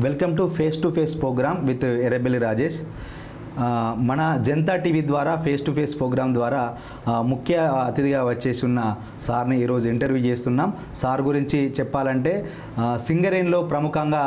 Welcome to face program with Errabelli Rajesh. మన Janata TV ద్వారా face to face program ద్వారా ముఖ్య అతిథిగా వచ్చేసి ఉన్న సార్ని ఈరోజు ఇంటర్వ్యూ చేస్తున్నాం. సార్ గురించి చెప్పాలంటే సింగరేణిలో ప్రముఖంగా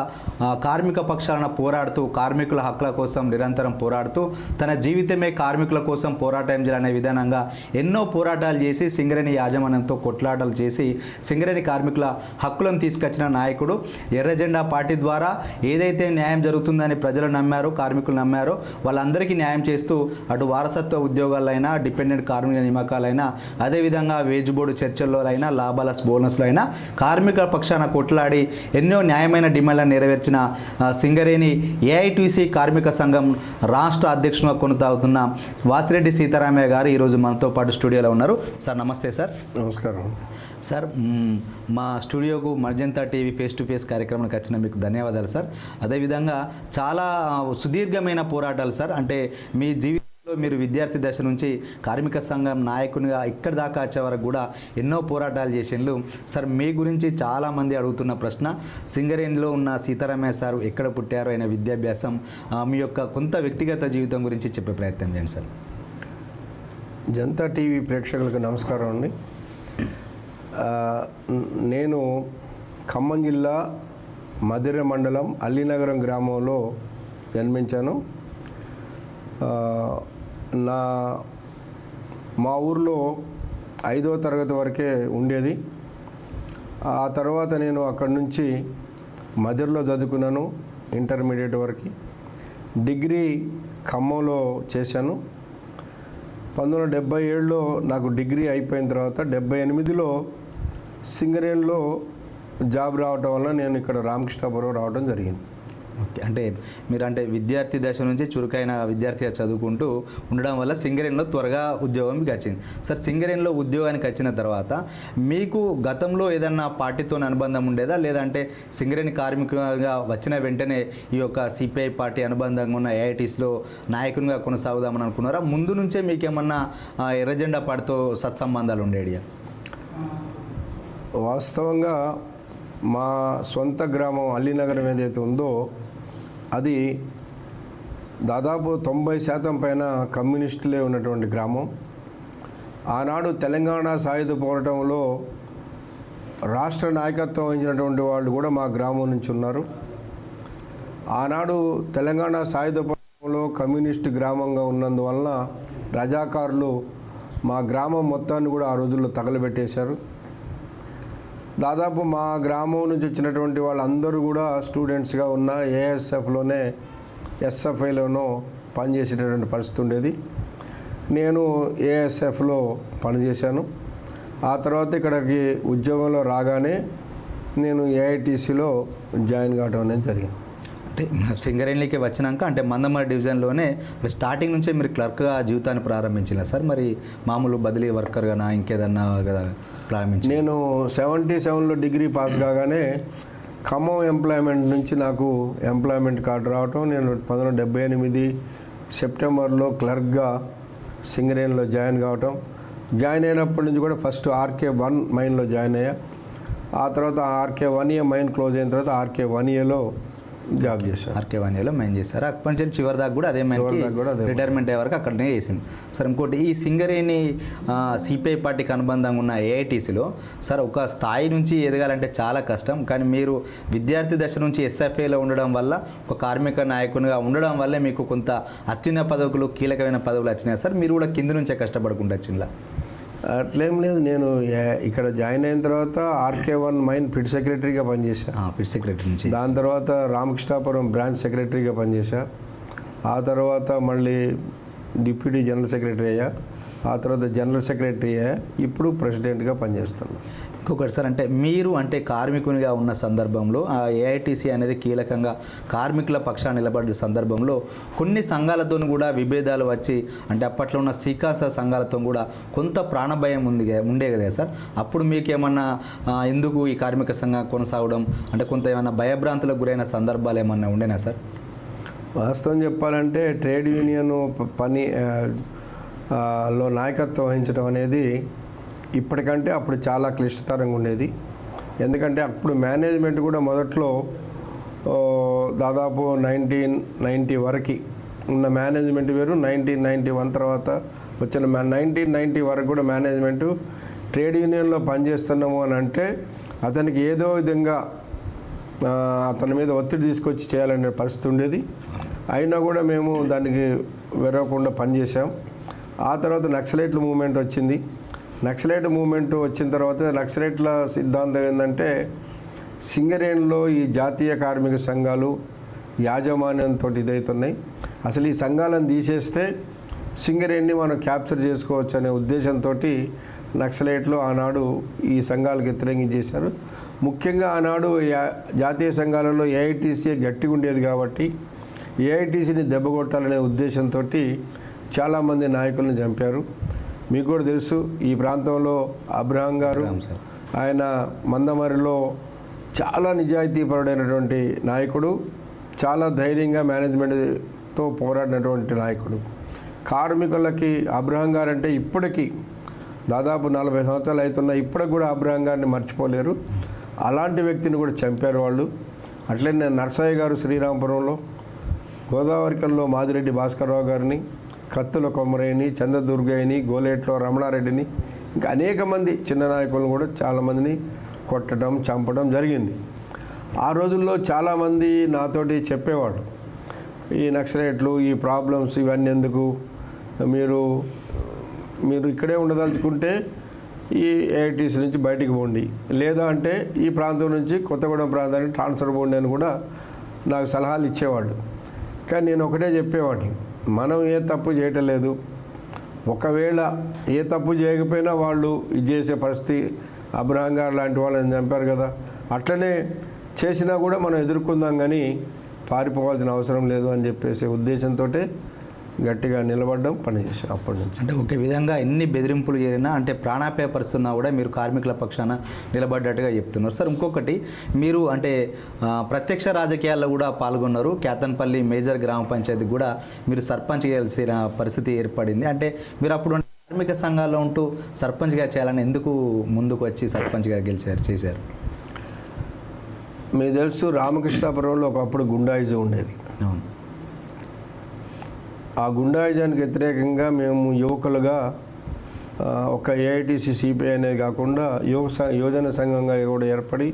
కార్మిక పక్షాలను పోరాడుతూ కార్మికుల హక్కుల కోసం నిరంతరం పోరాడుతూ తన జీవితమే కార్మికుల కోసం పోరాటం చేయాలనే విధానంగా ఎన్నో పోరాటాలు చేసి సింగరేణి యాజమాన్యంతో కొట్లాటలు చేసి సింగరేణి కార్మికుల హక్కులను తీసుకొచ్చిన నాయకుడు. ఎర్ర జెండా పార్టీ ద్వారా ఏదైతే న్యాయం జరుగుతుందని ప్రజలు నమ్మారో, కార్మికులు నమ్మారో వాళ్ళందరికీ న్యాయం చేస్తూ అటు వారసత్వ ఉద్యోగాలైనా, డిపెండెంట్ కార్మిక నియామకాలైనా, అదేవిధంగా వేజ్ బోర్డు చర్చల్లో అయినా, లాభాల బోనస్లో అయినా కార్మికుల పక్షాన కొట్లాడి ఎన్నో న్యాయమైన డిమాండ్లను నెరవేర్చిన సింగరేణి ఏఐటీసీ కార్మిక సంఘం రాష్ట్ర అధ్యక్షునిగా కొనసాగుతున్న వాసిరెడ్డి సీతారామయ్య గారు ఈరోజు మనతో పాటు స్టూడియోలో ఉన్నారు. సార్ నమస్తే. సార్ నమస్కారం సార్. మా స్టూడియోకు మర్జంతా టీవీ ఫేస్ టు ఫేస్ కార్యక్రమానికి వచ్చిన మీకు ధన్యవాదాలు సార్. అదేవిధంగా చాలా సుదీర్ఘమైన పోరాటాలు సార్. అంటే మీ జీవితంలో మీరు విద్యార్థి దశ నుంచి కార్మిక సంఘం నాయకునిగా ఇక్కడి దాకా వచ్చే వరకు కూడా ఎన్నో పోరాటాలు చేసిండ్రు సార్. మీ గురించి చాలామంది అడుగుతున్న ప్రశ్న, సింగరేణిలో ఉన్న సీతారామయ్య సార్ ఎక్కడ పుట్టారో, ఆయన విద్యాభ్యాసం, మీ యొక్క కొంత వ్యక్తిగత జీవితం గురించి చెప్పే ప్రయత్నం చేయండి సార్. జనతా టీవీ ప్రేక్షకులకు నమస్కారం అండి. నేను ఖమ్మం జిల్లా మధిర మండలం అల్లినగరం గ్రామంలో జన్మించాను. మా ఊర్లో 5వ తరగతి వరకే ఉండేది. ఆ తర్వాత నేను అక్కడి నుంచి మధిరలో చదువుకున్నాను, ఇంటర్మీడియట్ వరకు. డిగ్రీ ఖమ్మంలో చేశాను. 1977లో నాకు డిగ్రీ అయిపోయిన తర్వాత 78లో సింగరేణిలో జాబ్ రావటం వల్ల నేను ఇక్కడ రామకృష్ణాపురం రావడం జరిగింది. ఓకే. అంటే మీరు అంటే విద్యార్థి దశ నుంచి చురుకైన విద్యార్థిగా చదువుకుంటూ ఉండడం వల్ల సింగరేణిలో త్వరగా ఉద్యోగం మీకు వచ్చింది సార్. సింగరేణిలో ఉద్యోగానికి వచ్చిన తర్వాత మీకు గతంలో ఏదన్నా పార్టీతో అనుబంధం ఉండేదా, లేదంటే సింగరేణి కార్మికులుగా వచ్చిన వెంటనే ఈ యొక్క సిపిఐ పార్టీ అనుబంధంగా ఉన్న ఏఐటీస్లో నాయకునిగా కొనసాగుదామని అనుకున్నారా? ముందు నుంచే మీకేమన్నా ఎర్రజెండా పార్టీతో సత్సంబంధాలు ఉండేవి? వాస్తవంగా మా సొంత గ్రామం అల్లినగరం ఏదైతే ఉందో అది దాదాపు 90% పైన కమ్యూనిస్టులే ఉన్నటువంటి గ్రామం. ఆనాడు తెలంగాణ సాయుధ పోరాటంలో రాష్ట్ర నాయకత్వం వహించినటువంటి వాళ్ళు కూడా మా గ్రామం నుంచి ఉన్నారు. ఆనాడు తెలంగాణ సాయుధ పోరాటంలో కమ్యూనిస్టు గ్రామంగా ఉన్నందువలన రజాకారులు మా గ్రామం మొత్తాన్ని కూడా ఆ రోజుల్లో తగలబెట్టేశారు. దాదాపు మా గ్రామం నుంచి వచ్చినటువంటి వాళ్ళందరూ కూడా స్టూడెంట్స్గా ఉన్న ఏఎస్ఎఫ్లోనే, ఎస్ఎఫ్ఐలోనో పనిచేసేటటువంటి పరిస్థితి ఉండేది. నేను ఏఎస్ఎఫ్లో పనిచేశాను. ఆ తర్వాత ఇక్కడికి ఉద్యోగంలో రాగానే నేను ఏఐటీసీలో జాయిన్ కావడం అనేది జరిగింది. అంటే సింగరేణికి వచ్చినాక అంటే మందమరి డివిజన్లోనే స్టార్టింగ్ నుంచే మీరు క్లర్క్గా జీవితాన్ని ప్రారంభించిన సార్? మరి మామూలు బదిలీ వర్కర్గానా ఇంకేదన్నా కదా ప్రారంభించి? నేను 77లో డిగ్రీ పాస్ కాగానే ఖమ్మం ఎంప్లాయ్మెంట్ నుంచి నాకు ఎంప్లాయ్మెంట్ కార్డు రావటం, నేను 1978 సెప్టెంబర్లో క్లర్క్గా సింగరేణిలో జాయిన్ కావటం. జాయిన్ అయినప్పటి నుంచి కూడా ఫస్ట్ RK1 మైన్లో జాయిన్ అయ్యా. ఆ తర్వాత RK1A మైన్ క్లోజ్ అయిన తర్వాత RK1Aలో జాబ్ చేశాను. RK1Aలో మైన్ చేశారు. అక్కడి నుంచి చివరి దాకా కూడా అదే మైన్కి రిటైర్మెంట్ అయ్యే వరకు అక్కడనే చేసింది సార్. ఇంకోటి, ఈ సింగరేణి సిపిఐ పార్టీకి అనుబంధంగా ఉన్న ఏఐటీసీలో సార్ ఒక స్థాయి నుంచి ఎదగాలంటే చాలా కష్టం. కానీ మీరు విద్యార్థి దశ నుంచి ఎస్ఎఫ్ఐలో ఉండడం వల్ల, ఒక కార్మిక నాయకునిగా ఉండడం వల్లే మీకు కొంత అత్యున్నత పదవులు, కీలకమైన పదవులు వచ్చినాయి సార్. మీరు కూడా కింద నుంచే కష్టపడుకుంటూ వచ్చిందా? అట్లేం లేదు. నేను ఇక్కడ జాయిన్ అయిన తర్వాత RK1 మైన్ ఫిడ్ సెక్రటరీగా పనిచేశాను. ఫిడ్ సెక్రటరీ నుంచి దాని తర్వాత రామకృష్ణాపురం బ్రాంచ్ సెక్రటరీగా పనిచేశా. ఆ తర్వాత మళ్ళీ డిప్యూటీ జనరల్ సెక్రటరీ అయ్యా. ఆ తర్వాత జనరల్ సెక్రటరీ అయ్యా. ఇప్పుడు ప్రెసిడెంట్గా పనిచేస్తున్నాను. ఇంకొకటి సార్, అంటే మీరు అంటే కార్మికునిగా ఉన్న సందర్భంలో ఆ ఏఐటీసీ అనేది కీలకంగా కార్మికుల పక్షాన్ని నిలబడే సందర్భంలో కొన్ని సంఘాలతో కూడా విభేదాలు వచ్చి, అంటే అప్పట్లో ఉన్న సికాసా సంఘాలతో కూడా కొంత ప్రాణభయం ఉండే కదా సార్. అప్పుడు మీకేమన్నా ఎందుకు ఈ కార్మిక సంఘం కొనసాగడం అంటే కొంత ఏమన్నా భయభ్రాంతులకు గురైన సందర్భాలు ఏమన్నా ఉండేనా సార్? వాస్తవం చెప్పాలంటే ట్రేడ్ యూనియన్ లో నాయకత్వం వహించడం అనేది ఇప్పటికంటే అప్పుడు చాలా క్లిష్టతరంగా ఉండేది. ఎందుకంటే అప్పుడు మేనేజ్మెంట్ కూడా మొదట్లో దాదాపు 1990 వరకు ఉన్న మేనేజ్మెంట్ వేరు, 1991 తర్వాత వచ్చిన 1990 వరకు కూడా మేనేజ్మెంటు ట్రేడ్ యూనియన్లో పనిచేస్తున్నాము అని అంటే అతనికి ఏదో విధంగా అతని మీద ఒత్తిడి తీసుకొచ్చి చేయాలనే పరిస్థితి ఉండేది. అయినా కూడా మేము దానికి వెరవకుండా పనిచేసాం. ఆ తర్వాత నక్సలైట్ల మూవ్మెంట్ వచ్చింది. నక్సలైట్ మూవ్మెంట్ వచ్చిన తర్వాత నక్సలైట్ల సిద్ధాంతం ఏంటంటే సింగరేణిలో ఈ జాతీయ కార్మిక సంఘాలు యాజమాన్యంతో ఇదవుతున్నాయి, అసలు ఈ సంఘాలను తీసేస్తే సింగరేణిని మనం క్యాప్చర్ చేసుకోవచ్చు అనే ఉద్దేశంతో నక్సలైట్లు ఆనాడు ఈ సంఘాలకు వ్యతిరేకించేశారు. ముఖ్యంగా ఆనాడు జాతీయ సంఘాలలో ఏఐటీసీ గట్టిగా ఉండేది కాబట్టి ఏఐటీసీని దెబ్బకొట్టాలనే ఉద్దేశంతో చాలామంది నాయకులను చంపారు. మీకు కూడా తెలుసు, ఈ ప్రాంతంలో అబ్రహాం గారు, ఆయన మందమరిలో చాలా నిజాయితీపరుడైనటువంటి నాయకుడు, చాలా ధైర్యంగా మేనేజ్మెంట్తో పోరాడినటువంటి నాయకుడు. కార్మికులకి అబ్రహాం గారు అంటే ఇప్పటికీ దాదాపు 40 సంవత్సరాలు అవుతున్నా ఇప్పటికి కూడా అబ్రహాం గారిని మర్చిపోలేరు. అలాంటి వ్యక్తిని కూడా చంపారు వాళ్ళు. అట్లనే నర్సయ్య గారు శ్రీరాంపురంలో, గోదావరికంలో మాదిరెడ్డి భాస్కర్రావు గారిని, కత్తుల కొమరయ్యని, చంద్రదుర్గయ్యని, గోలేట్లో రమణారెడ్డిని, ఇంకా అనేక మంది చిన్న నాయకులను కూడా చాలామందిని కొట్టడం, చంపడం జరిగింది. ఆ రోజుల్లో చాలామంది నాతోటి చెప్పేవాడు, ఈ నక్సలైట్లు, ఈ ప్రాబ్లమ్స్ ఇవన్నీ ఎందుకు, మీరు ఇక్కడే ఉండదలుచుకుంటే ఈ ఏఐటీసీ నుంచి బయటికి పోండి, లేదా అంటే ఈ ప్రాంతం నుంచి కొత్తగూడెం ప్రాంతానికి ట్రాన్స్ఫర్ పోండి అని కూడా నాకు సలహాలు ఇచ్చేవాళ్ళు. కానీ నేను ఒకటే చెప్పేవాడిని, మనం ఏ తప్పు చేయటం లేదు, ఒకవేళ ఏ తప్పు చేయకపోయినా వాళ్ళు ఇది చేసే పరిస్థితి, అబ్రహాం గారు లాంటి వాళ్ళని చంపారు కదా, అట్లనే చేసినా కూడా మనం ఎదుర్కొందాం కానీ పారిపోవాల్సిన అవసరం లేదు అని చెప్పేసి ఉద్దేశంతో గట్టిగా నిలబడడం పనిచేసాం అప్పటి నుంచి. అంటే ఒక విధంగా ఎన్ని బెదిరింపులు చేరినా, అంటే ప్రాణాపాయ పరిస్థితి ఉన్నా కూడా మీరు కార్మికుల పక్షాన నిలబడ్డట్టుగా చెప్తున్నారు. సార్, ఇంకొకటి, మీరు అంటే ప్రత్యక్ష రాజకీయాల్లో కూడా పాల్గొన్నారు. కేతన్పల్లి మేజర్ గ్రామ పంచాయతీ కూడా మీరు సర్పంచ్ చేయాల్సిన పరిస్థితి ఏర్పడింది. అంటే మీరు అప్పుడు కార్మిక సంఘాల్లో ఉంటూ సర్పంచ్గా చేయాలని ఎందుకు ముందుకు వచ్చి సర్పంచ్గా చేశారు? మీకు తెలుసు, రామకృష్ణాపురంలో ఒకప్పుడు గుండాయిజం ఉండేది. అవును. ఆ గుండాయిజానికి వ్యతిరేకంగా మేము యువకులుగా ఒక ఏఐటీసీ సిపిఐ అనేది కాకుండా యువజన సంఘంగా కూడా ఏర్పడి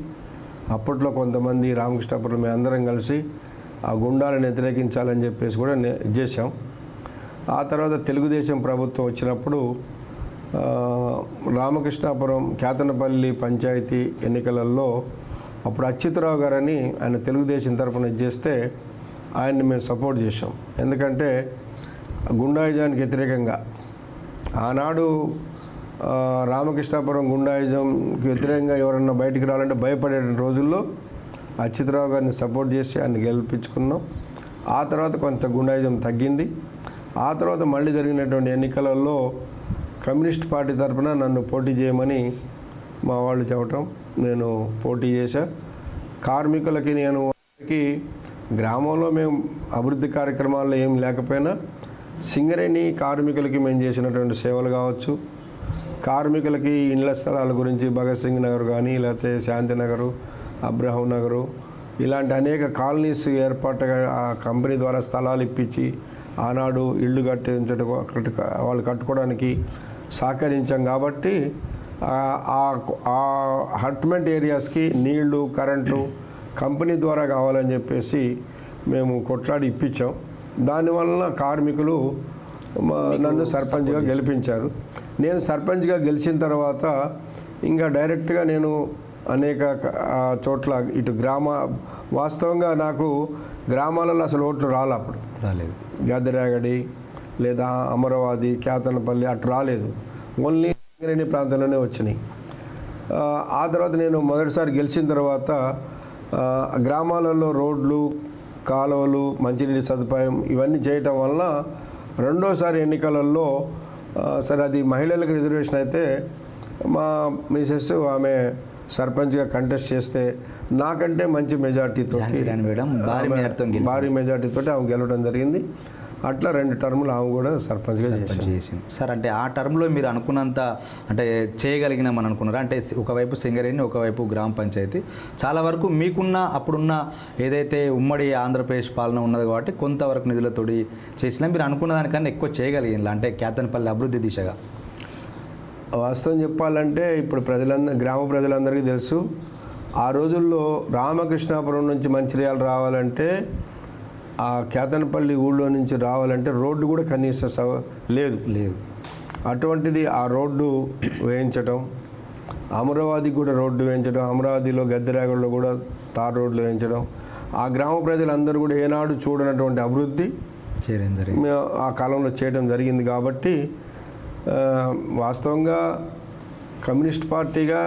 అప్పట్లో కొంతమంది రామకృష్ణాపురం మేము అందరం కలిసి ఆ గుండాలను వ్యతిరేకించాలని చెప్పేసి కూడా చేశాం. ఆ తర్వాత తెలుగుదేశం ప్రభుత్వం వచ్చినప్పుడు రామకృష్ణాపురం కేతనపల్లి పంచాయతీ ఎన్నికలలో అప్పుడు అచ్యుతరావు గారని ఆయన తెలుగుదేశం తరఫున చేస్తే ఆయన్ని మేము సపోర్ట్ చేసాం. ఎందుకంటే గుండాయిజానికి వ్యతిరేకంగా ఆనాడు రామకృష్ణాపురం గుండాయిజంకి వ్యతిరేకంగా ఎవరన్నా బయటికి రావాలంటే భయపడే రోజుల్లో అచ్యుతరావు గారిని సపోర్ట్ చేసి ఆయన గెలిపించుకున్నాం. ఆ తర్వాత కొంత గుండాయిజం తగ్గింది. ఆ తర్వాత మళ్ళీ జరిగినటువంటి ఎన్నికలలో కమ్యూనిస్ట్ పార్టీ తరఫున నన్ను పోటీ చేయమని మా వాళ్ళు చెప్పటం, నేను పోటీ చేశా. కార్మికులకి నేను గ్రామంలో మేము అభివృద్ధి కార్యక్రమాల్లో ఏం లేకపోయినా సింగరేణి కార్మికులకి మేము చేసినటువంటి సేవలు కావచ్చు, కార్మికులకి ఇండ్ల స్థలాల గురించి భగత్ సింగ్ నగర్ కానీ, లేకపోతే శాంతినగరు, అబ్రహం నగరు, ఇలాంటి అనేక కాలనీస్ ఏర్పాటుగా ఆ కంపెనీ ద్వారా స్థలాలు ఇప్పించి ఆనాడు ఇళ్ళు కట్టించడం, వాళ్ళు కట్టుకోవడానికి సహకరించాం. కాబట్టి ఆ హట్మెంట్ ఏరియాస్కి నీళ్లు, కరెంటు కంపెనీ ద్వారా కావాలని చెప్పేసి మేము కొట్లాడి ఇప్పించాం. దానివల్ల కార్మికులు నన్ను సర్పంచ్గా గెలిపించారు. నేను సర్పంచ్గా గెలిచిన తర్వాత ఇంకా డైరెక్ట్గా నేను అనేక చోట్ల ఇటు వాస్తవంగా నాకు గ్రామాలలో అసలు ఓట్లు అప్పుడు రాలేదు. గద్దెరాగడి లేదా అమరావతి, కేతనపల్లి అటు రాలేదు, ఓన్లీ సింగరేణి ప్రాంతంలోనే వచ్చినాయి. ఆ తర్వాత నేను మొదటిసారి గెలిచిన తర్వాత గ్రామాలలో రోడ్లు, కాలువలు, మంచినీటి సదుపాయం ఇవన్నీ చేయటం వల్ల రెండోసారి ఎన్నికలలో సరే అది మహిళలకు రిజర్వేషన్ అయితే మా మిసెస్ ఆమె సర్పంచ్గా కంటెస్ట్ చేస్తే నాకంటే మంచి మెజార్టీతో భారీ మెజార్టీతో ఆమె గెలవడం జరిగింది. అట్లా 2 టర్ములు ఆమె కూడా సర్పంచ్గా చేసింది. సార్ అంటే ఆ టర్మ్లో మీరు అనుకున్నంత అంటే చేయగలిగినామని అనుకున్నారా? అంటే ఒకవైపు సింగరేణి, ఒకవైపు గ్రామ పంచాయతీ, చాలా వరకు మీకున్న అప్పుడున్న ఏదైతే ఉమ్మడి ఆంధ్రప్రదేశ్ పాలన ఉన్నది కాబట్టి కొంతవరకు నిధులతోటి చేసినా మీరు అనుకున్న దానికన్నా ఎక్కువ చేయగలిగిన అంటే కేతనపల్లి అభివృద్ధి దిశగా. వాస్తవం చెప్పాలంటే ఇప్పుడు గ్రామ ప్రజలందరికీ తెలుసు, ఆ రోజుల్లో రామకృష్ణాపురం నుంచి మంచిర్యాల రావాలంటే, ఆ కేతనపల్లి ఊళ్ళో నుంచి రావాలంటే రోడ్డు కూడా కనీసం లేదు. అటువంటిది ఆ రోడ్డు వేయించడం, అమరావతికి కూడా రోడ్డు వేయించడం, అమరావతిలో గద్దెరాగడలో కూడా తార్ రోడ్లు వేయించడం, ఆ గ్రామ ప్రజలందరూ కూడా ఏనాడు చూడనటువంటి అభివృద్ధి ఆ కాలంలో చేయడం జరిగింది. కాబట్టి వాస్తవంగా కమ్యూనిస్ట్ పార్టీగా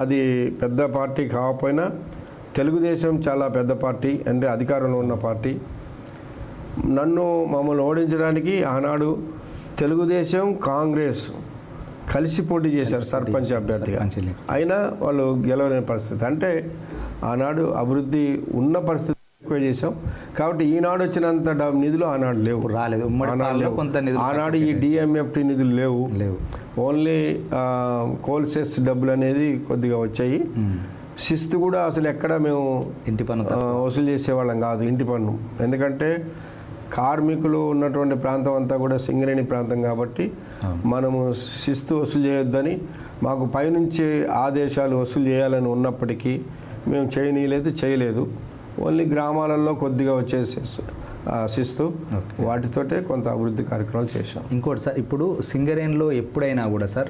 అది పెద్ద పార్టీ కాకపోయినా తెలుగుదేశం చాలా పెద్ద పార్టీ, అంటే అధికారంలో ఉన్న పార్టీ. మమ్మల్ని ఓడించడానికి ఆనాడు తెలుగుదేశం, కాంగ్రెస్ కలిసి పోటీ చేశారు సర్పంచ్ అభ్యర్థిగా. అయినా వాళ్ళు గెలవలేని పరిస్థితి. అంటే ఆనాడు అభివృద్ధి ఉన్న పరిస్థితి ఎక్కువ చేశాం. కాబట్టి ఈనాడు వచ్చినంత నిధులు ఆనాడు రాలేదు. ఆనాడు ఈ డిఎంఎఫ్టి నిధులు లేవు. ఓన్లీ కోల్ సెస్ డబ్బులు అనేది కొద్దిగా వచ్చాయి. శిస్తు కూడా అసలు ఎక్కడ మేము ఇంటి పన్ను వసూలు చేసేవాళ్ళం కాదు, ఇంటి పన్ను. ఎందుకంటే కార్మికులు ఉన్నటువంటి ప్రాంతం అంతా కూడా సింగరేణి ప్రాంతం కాబట్టి మనము శిస్తు వసూలు చేయొద్దని మాకు పైనుంచి ఆదేశాలు వసూలు చేయాలని ఉన్నప్పటికీ మేము చేయలేదు. ఓన్లీ గ్రామాలలో కొద్దిగా వచ్చేసి శిస్తు వాటితోటే కొంత అభివృద్ధి కార్యక్రమాలు చేశాం. ఇంకోటి సార్, ఇప్పుడు సింగరేణిలో ఎప్పుడైనా కూడా సార్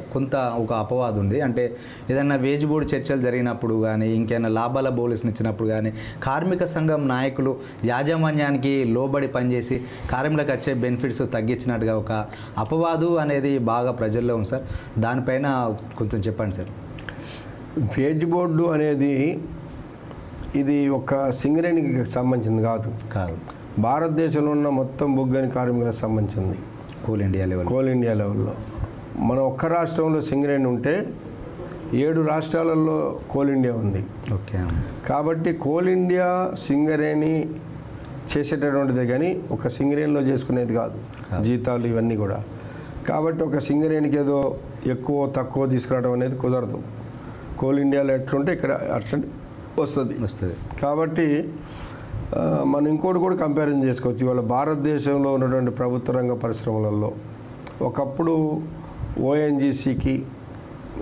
ఒక అపవాదం ఉంది. అంటే ఏదైనా వేజ్ బోర్డు చర్చలు జరిగినప్పుడు కానీ, ఇంకేమైనా లాభాల బోనస్ని ఇచ్చినప్పుడు కానీ, కార్మిక సంఘం నాయకులు యాజమాన్యానికి లోబడి పనిచేసి కార్మికులకు వచ్చే బెనిఫిట్స్ తగ్గించినట్టుగా ఒక అపవాదు అనేది బాగా ప్రజల్లో ఉంది సార్. దానిపైన కొంచెం చెప్పండి సార్. వేజ్ బోర్డు అనేది ఇది ఒక సింగరేణికి సంబంధించింది కాదు. భారతదేశంలో ఉన్న మొత్తం బొగ్గని కార్మికులకు సంబంధించింది. కోల్ ఇండియా లెవెల్లో మనం ఒక్క రాష్ట్రంలో సింగరేణి ఉంటే 7 రాష్ట్రాలలో కోల్ ఇండియా ఉంది. కాబట్టి కోల్ ఇండియా సింగరేణి చేసేటటువంటిదే కానీ ఒక సింగరేణిలో చేసుకునేది కాదు, జీతాలు ఇవన్నీ కూడా. కాబట్టి ఒక సింగరేణికి ఏదో ఎక్కువ తక్కువ తీసుకురావడం అనేది కుదరదు. కోల్ ఇండియాలో ఎట్లుంటే ఇక్కడ అట్లా వస్తుంది. కాబట్టి మనం ఇంకోటి కూడా కంపారిజన్ చేసుకోవచ్చు. ఇవాళ భారతదేశంలో ఉన్నటువంటి ప్రభుత్వ రంగ పరిశ్రమలలో ఒకప్పుడు ఓఎన్జీసీకి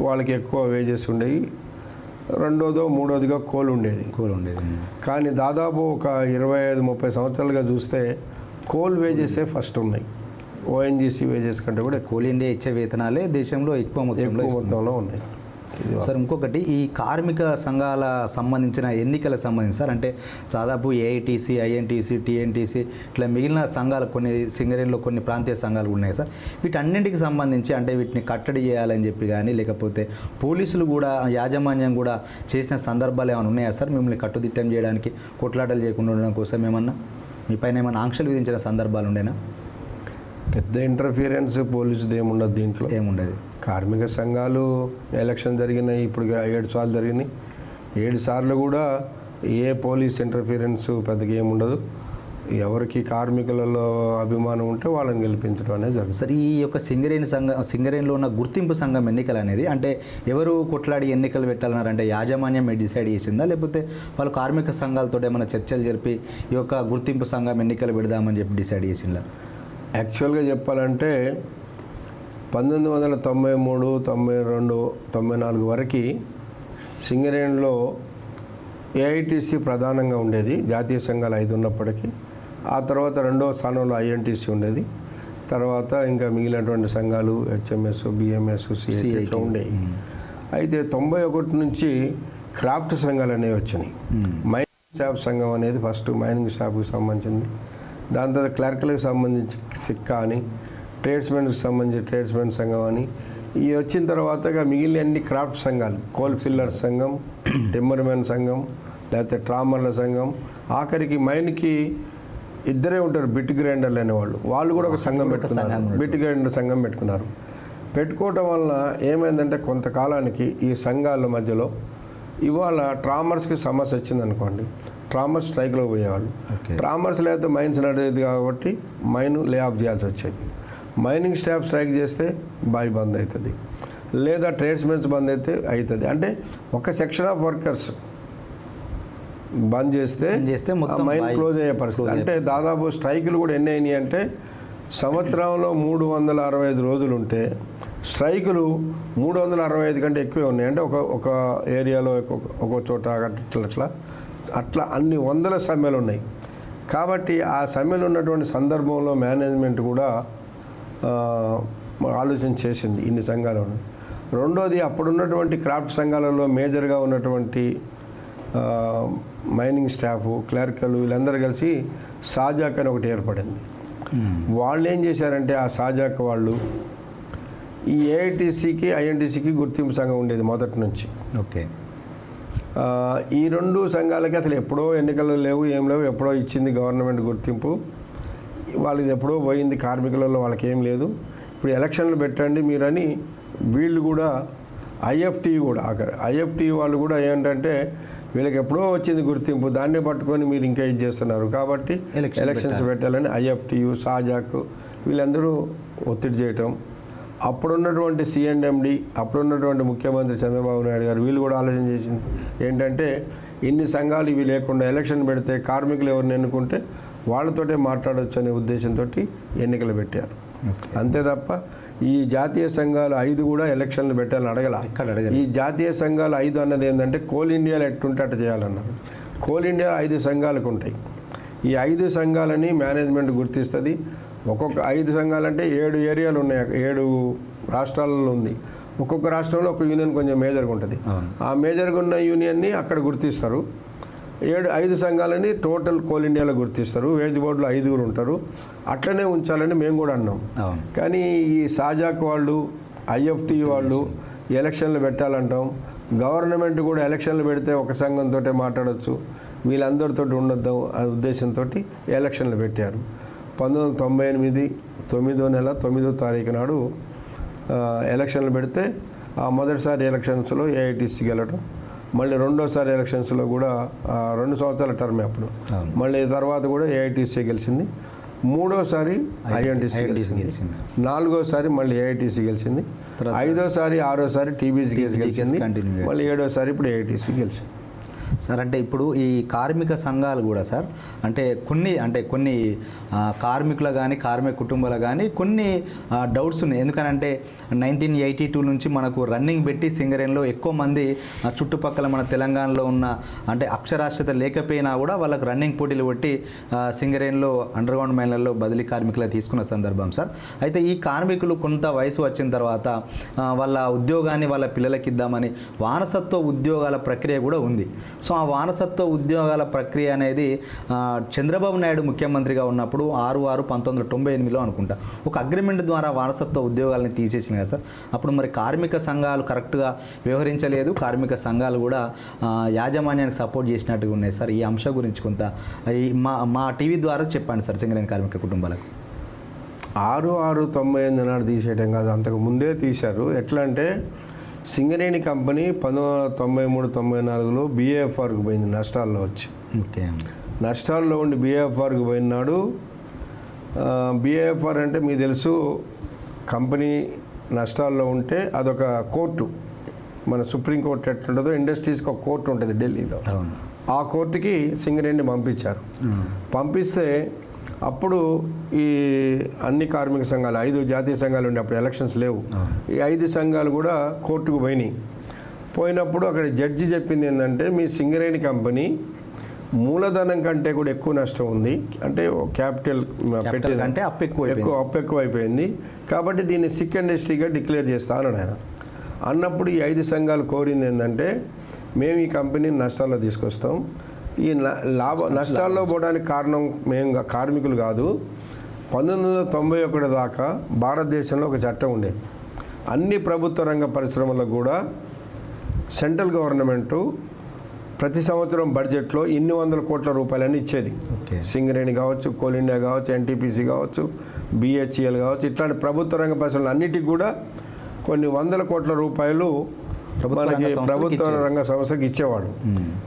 వాళ్ళకి ఎక్కువ వేజెస్ ఉండేవి, రెండోదో మూడోదిగా కోల్ ఉండేది. కానీ దాదాపు ఒక 25-30 సంవత్సరాలుగా చూస్తే కోల్ వేజెసే ఫస్ట్ ఉన్నాయి. ఓఎన్జీసీ వేజెస్ కంటే కూడా కోల్ ఇండియా ఇచ్చే వేతనాలే దేశంలో ఎక్కువ మొత్తంలో ఉన్నాయి. సార్ ఇంకొకటి, ఈ కార్మిక సంఘాల సంబంధించిన ఎన్నికలకు సంబంధించి సార్, అంటే దాదాపు ఏఐటీసీ, ఐఎన్టీసీ, టీఎన్టీసీ ఇట్లా మిగిలిన సంఘాలు కొన్ని సింగరేణిలో కొన్ని ప్రాంతీయ సంఘాలు ఉన్నాయి సార్. వీటన్నింటికి సంబంధించి అంటే వీటిని కట్టడి చేయాలని చెప్పి కానీ, లేకపోతే పోలీసులు కూడా యాజమాన్యం కూడా చేసిన సందర్భాలు ఏమైనా ఉన్నాయా సార్? మిమ్మల్ని కట్టుదిట్టం చేయడానికి, కొట్లాటలు చేయకుండా ఉండడం కోసం ఏమన్నా మీ పైన ఏమైనా ఆంక్షలు విధించిన సందర్భాలు ఉండేనా? పెద్ద ఇంటర్ఫీరెన్స్ పోలీసుది ఏముండదు, దీంట్లో ఏముండదు. కార్మిక సంఘాలు ఎలక్షన్ జరిగినాయి, ఇప్పుడు 7 సార్లు జరిగినాయి. 7 సార్లు కూడా ఏ పోలీస్ ఇంటర్ఫీరెన్స్ పెద్దగా ఏముండదు. ఎవరికి కార్మికులలో అభిమానం ఉంటే వాళ్ళని గెలిపించడం అనేది జరుగుతుంది. సార్, ఈ యొక్క సింగరేణిలో ఉన్న గుర్తింపు సంఘం ఎన్నికలు అనేది అంటే ఎవరు కొట్లాడి ఎన్నికలు పెట్టాలన్నారంటే యాజమాన్యం డిసైడ్ చేసిందా, లేకపోతే వాళ్ళు కార్మిక సంఘాలతో ఏమైనా చర్చలు జరిపి ఈ యొక్క గుర్తింపు సంఘం ఎన్నికలు పెడదామని చెప్పి డిసైడ్ చేసిందా? యాక్చువల్గా చెప్పాలంటే 1993, 92, 94 వరకు సింగరేణిలో ఏఐటీసీ ప్రధానంగా ఉండేది. జాతీయ సంఘాలు 5 ఉన్నప్పటికీ ఆ తర్వాత 2వ స్థానంలో ఐఎన్టీసీ ఉండేది. తర్వాత ఇంకా మిగిలినటువంటి సంఘాలు హెచ్ఎంఎస్, బిఎంఎస్, సిఐటి ఇట్లా ఉండేవి. అయితే 91 నుంచి క్రాఫ్ట్ సంఘాలు అనేవి వచ్చినాయి. మైనింగ్ స్టాఫ్ సంఘం అనేది ఫస్ట్ మైనింగ్ స్టాఫ్కి సంబంధించింది. దాని తర్వాత క్లర్క్లకు సంబంధించి సిక్కా అని, ట్రేడ్స్మెన్కి సంబంధించి ట్రేడ్స్మెన్ సంఘం అని, ఈ వచ్చిన తర్వాత మిగిలిన అన్ని క్రాఫ్ట్ సంఘాలు, కోల్ ఫిల్లర్ సంఘం, టిమ్మర్మెన్ సంఘం, లేకపోతే ట్రామర్ల సంఘం, ఆఖరికి మైన్కి ఇద్దరే ఉంటారు బిట్ గ్రైండర్లు అనేవాళ్ళు, వాళ్ళు కూడా ఒక సంఘం పెట్టుకున్నారు, బిట్ గ్రైండర్ సంఘం పెట్టుకున్నారు. పెట్టుకోవటం వలన ఏమైందంటే కొంతకాలానికి ఈ సంఘాల మధ్యలో ఇవాళ ట్రామర్స్కి సమస్య వచ్చిందనుకోండి, ట్రామర్స్ స్ట్రైక్లో పోయేవాళ్ళు. ట్రామర్స్ లేకపోతే మైన్స్ నడిచేది కాబట్టి మైన్ లే ఆఫ్ చేయాల్సి వచ్చేది. మైనింగ్ స్టాఫ్ స్ట్రైక్ చేస్తే బాయ్ బంద్ అవుతుంది, లేదా ట్రేడ్స్మెన్స్ బంద్ అయితే అవుతుంది. అంటే ఒక సెక్షన్ ఆఫ్ వర్కర్స్ బంద్ చేస్తే మైన్ క్లోజ్ అయ్యే పరిస్థితి. అంటే దాదాపు స్ట్రైకులు కూడా ఎన్ని అయినాయి అంటే సంవత్సరంలో 365 రోజులు ఉంటే స్ట్రైకులు 365 కంటే ఎక్కువే ఉన్నాయి. అంటే ఒక ఏరియాలో ఒక చోట అట్లా అన్ని వందల సమ్మెలు ఉన్నాయి. కాబట్టి ఆ సమ్మెలు ఉన్నటువంటి సందర్భంలో మేనేజ్మెంట్ కూడా ఆలోచన చేసింది ఇన్ని సంఘాలు. రెండోది, అప్పుడున్నటువంటి క్రాఫ్ట్ సంఘాలలో మేజర్గా ఉన్నటువంటి మైనింగ్ స్టాఫ్, క్లర్కలు వీళ్ళందరూ కలిసి సాజాక్ అని ఒకటి ఏర్పడింది. వాళ్ళు ఏం చేశారంటే ఆ సాజాక్ వాళ్ళు ఈ ఏఐటీసీకి ఐఎన్టీసీకి గుర్తింపు సంఘం ఉండేది మొదటి నుంచి. ఓకే. ఈ రెండు సంఘాలకి అసలు ఎప్పుడో ఎన్నికలు లేవు, ఏం లేవు, ఎప్పుడో ఇచ్చింది గవర్నమెంట్ గుర్తింపు. వాళ్ళకి ఎప్పుడో పోయింది, కార్మికులలో వాళ్ళకి ఏం లేదు. ఇప్పుడు ఎలక్షన్లు పెట్టండి మీరని వీళ్ళు కూడా ఐఎఫ్టీ కూడా ఐఎఫ్టీ వాళ్ళు కూడా ఏంటంటే వీళ్ళకి ఎప్పుడో వచ్చింది గుర్తింపు, దాన్నే పట్టుకొని మీరు ఇంకా ఇది చేస్తున్నారు కాబట్టి ఎలక్షన్స్ పెట్టాలని ఐఎఫ్టీయు, సాజాక్ వీళ్ళందరూ ఒత్తిడి చేయటం. అప్పుడున్నటువంటి సిఎండి, అప్పుడున్నటువంటి ముఖ్యమంత్రి చంద్రబాబు నాయుడు గారు వీళ్ళు కూడా ఆలోచన చేసింది ఏంటంటే ఇన్ని సంఘాలు ఇవి లేకుండా ఎలక్షన్ పెడితే కార్మికులు ఎవరిని ఎన్నుకుంటే వాళ్ళతోటే మాట్లాడవచ్చు అనే ఉద్దేశంతో ఎన్నికలు పెట్టారు. అంతే తప్ప ఈ జాతీయ సంఘాలు 5 కూడా ఎలక్షన్లు పెట్టాలని అడగల. ఈ జాతీయ సంఘాలు 5 అన్నది ఏంటంటే కోల్ ఇండియాలో ఎట్టుంటే అట్టు చేయాలన్నారు. కోల్ ఇండియా 5 సంఘాలకు ఉంటాయి. ఈ 5 సంఘాలని మేనేజ్మెంట్ గుర్తిస్తుంది. ఒక్కొక్క 5 సంఘాలంటే 7 ఏరియాలు ఉన్నాయి, 7 రాష్ట్రాలలో ఉంది. ఒక్కొక్క రాష్ట్రంలో ఒక యూనియన్ కొంచెం మేజర్గా ఉంటుంది. ఆ మేజర్గా ఉన్న యూనియన్ని అక్కడ గుర్తిస్తారు. 5 సంఘాలని టోటల్ కోల్ ఇండియాలో గుర్తిస్తారు. వేజ్ బోర్డులో 5 ఉంటారు. అట్లనే ఉంచాలని మేము కూడా అన్నాం. కానీ ఈ సాజాక్ వాళ్ళు, ఐఎఫ్టీ వాళ్ళు ఎలక్షన్లు పెట్టాలంటాం. గవర్నమెంట్ కూడా ఎలక్షన్లు పెడితే ఒక సంఘంతో మాట్లాడవచ్చు, వీళ్ళందరితో ఉండొద్దాం అనే ఉద్దేశంతో ఎలక్షన్లు పెట్టారు. 1998 9వ నెల 9వ తారీఖు నాడు ఎలక్షన్లు పెడితే ఆ మొదటిసారి ఎలక్షన్స్లో ఏఐటీసీ గెలవడం, మళ్ళీ రెండోసారి ఎలక్షన్స్లో కూడా 2 సంవత్సరాల టర్మే అప్పుడు, మళ్ళీ తర్వాత కూడా ఏఐటీసీ గెలిచింది. మూడోసారి ఐఎన్టీసీ గెలిచింది. 4వసారి మళ్ళీ ఏఐటీసీ గెలిచింది. 5వసారి 6వసారి టీబీసీ గెలిచింది. మళ్ళీ 7వసారి ఇప్పుడు ఏఐటీసీ గెలిచింది. సార్ అంటే ఇప్పుడు ఈ కార్మిక సంఘాలు కూడా సార్ అంటే కొన్ని కార్మికులు కానీ కార్మిక కుటుంబాలు కానీ కొన్ని డౌట్స్ ఉన్నాయి. ఎందుకనంటే 1982 నుంచి మనకు రన్నింగ్ పెట్టి సింగరేణిలో ఎక్కువ మంది చుట్టుపక్కల మన తెలంగాణలో ఉన్న అంటే అక్షరాస్యత లేకపోయినా కూడా వాళ్ళకు రన్నింగ్ పోటీలు పెట్టి సింగరేణిలో అండర్గ్రౌండ్ మైన్లలో బదిలీ కార్మికులు తీసుకున్న సందర్భం సార్. అయితే ఈ కార్మికులు కొంత వయసు వచ్చిన తర్వాత వాళ్ళ ఉద్యోగాన్ని వాళ్ళ పిల్లలకి ఇద్దామని వారసత్వ ఉద్యోగాల ప్రక్రియ కూడా ఉంది. సో ఆ వారసత్వ ఉద్యోగాల ప్రక్రియ అనేది చంద్రబాబు నాయుడు ముఖ్యమంత్రిగా ఉన్నప్పుడు 6/6/1998లో అనుకుంటా ఒక అగ్రిమెంట్ ద్వారా వారసత్వ ఉద్యోగాలను తీసేసింది కదా సార్. అప్పుడు మరి కార్మిక సంఘాలు కరెక్ట్గా వ్యవహరించలేదు, కార్మిక సంఘాలు కూడా యాజమాన్యానికి సపోర్ట్ చేసినట్టుగా ఉన్నాయి సార్. ఈ అంశం గురించి కొంత మా టీవీ ద్వారా చెప్పండి సార్ సింగరేణి కార్మిక కుటుంబాలకు. 6/6/98 నాడు తీసేయటం కాదు, అంతకు ముందే తీశారు. ఎట్లా అంటే సింగరేణి కంపెనీ 1993-94లో బిఏఎఫ్ఆర్కి పోయింది నష్టాల్లో వచ్చి. ఓకే. నష్టాల్లో ఉండి బిఏఎఫ్ఆర్కి పోయినాడు. బిఏఎఫ్ఆర్ అంటే మీకు తెలుసు, కంపెనీ నష్టాల్లో ఉంటే అదొక కోర్టు, మన సుప్రీంకోర్టు ఎట్లుంటుందో ఇండస్ట్రీస్కి ఒక కోర్టు ఉంటుంది ఢిల్లీలో. ఆ కోర్టుకి సింగరేణిని పంపించారు. పంపిస్తే అప్పుడు ఈ అన్ని కార్మిక సంఘాలు 5 జాతీయ సంఘాలు ఉండే, అప్పుడు ఎలక్షన్స్ లేవు, ఈ 5 సంఘాలు కూడా కోర్టుకు పోయినాయి. పోయినప్పుడు అక్కడ జడ్జి చెప్పింది ఏంటంటే మీ సింగరేణి కంపెనీ మూలధనం కంటే కూడా ఎక్కువ నష్టం ఉంది, అంటే క్యాపిటల్ పెట్టింది అంటే అప్పు ఎక్కువ అయిపోయింది, కాబట్టి దీన్ని సిక్ ఇండస్ట్రీగా డిక్లేర్ చేస్తా అన్నాడు ఆయన. అన్నప్పుడు ఈ 5 సంఘాలు కోరింది ఏంటంటే మేము ఈ కంపెనీని నష్టాల్లో తీసుకొస్తాం, ఈ నష్టాల్లో పోవడానికి కారణం మేము కార్మికులు కాదు. 1991 దాకా భారతదేశంలో ఒక చట్టం ఉండేది, అన్ని ప్రభుత్వ రంగ పరిశ్రమలకు కూడా సెంట్రల్ గవర్నమెంటు ప్రతి సంవత్సరం బడ్జెట్లో ఇన్ని 100 కోట్ల రూపాయలని ఇచ్చేది. సింగరేణి కావచ్చు, కోల్ ఇండియా కావచ్చు, ఎన్టీపీసీ కావచ్చు, బిహెచ్ఈఎల్ కావచ్చు, ఇట్లాంటి ప్రభుత్వ రంగ పరిశ్రమలు అన్నిటికి కూడా కొన్ని 100 కోట్ల రూపాయలు మనకి ప్రభుత్వ రంగ సంస్థకి ఇచ్చేవాడు.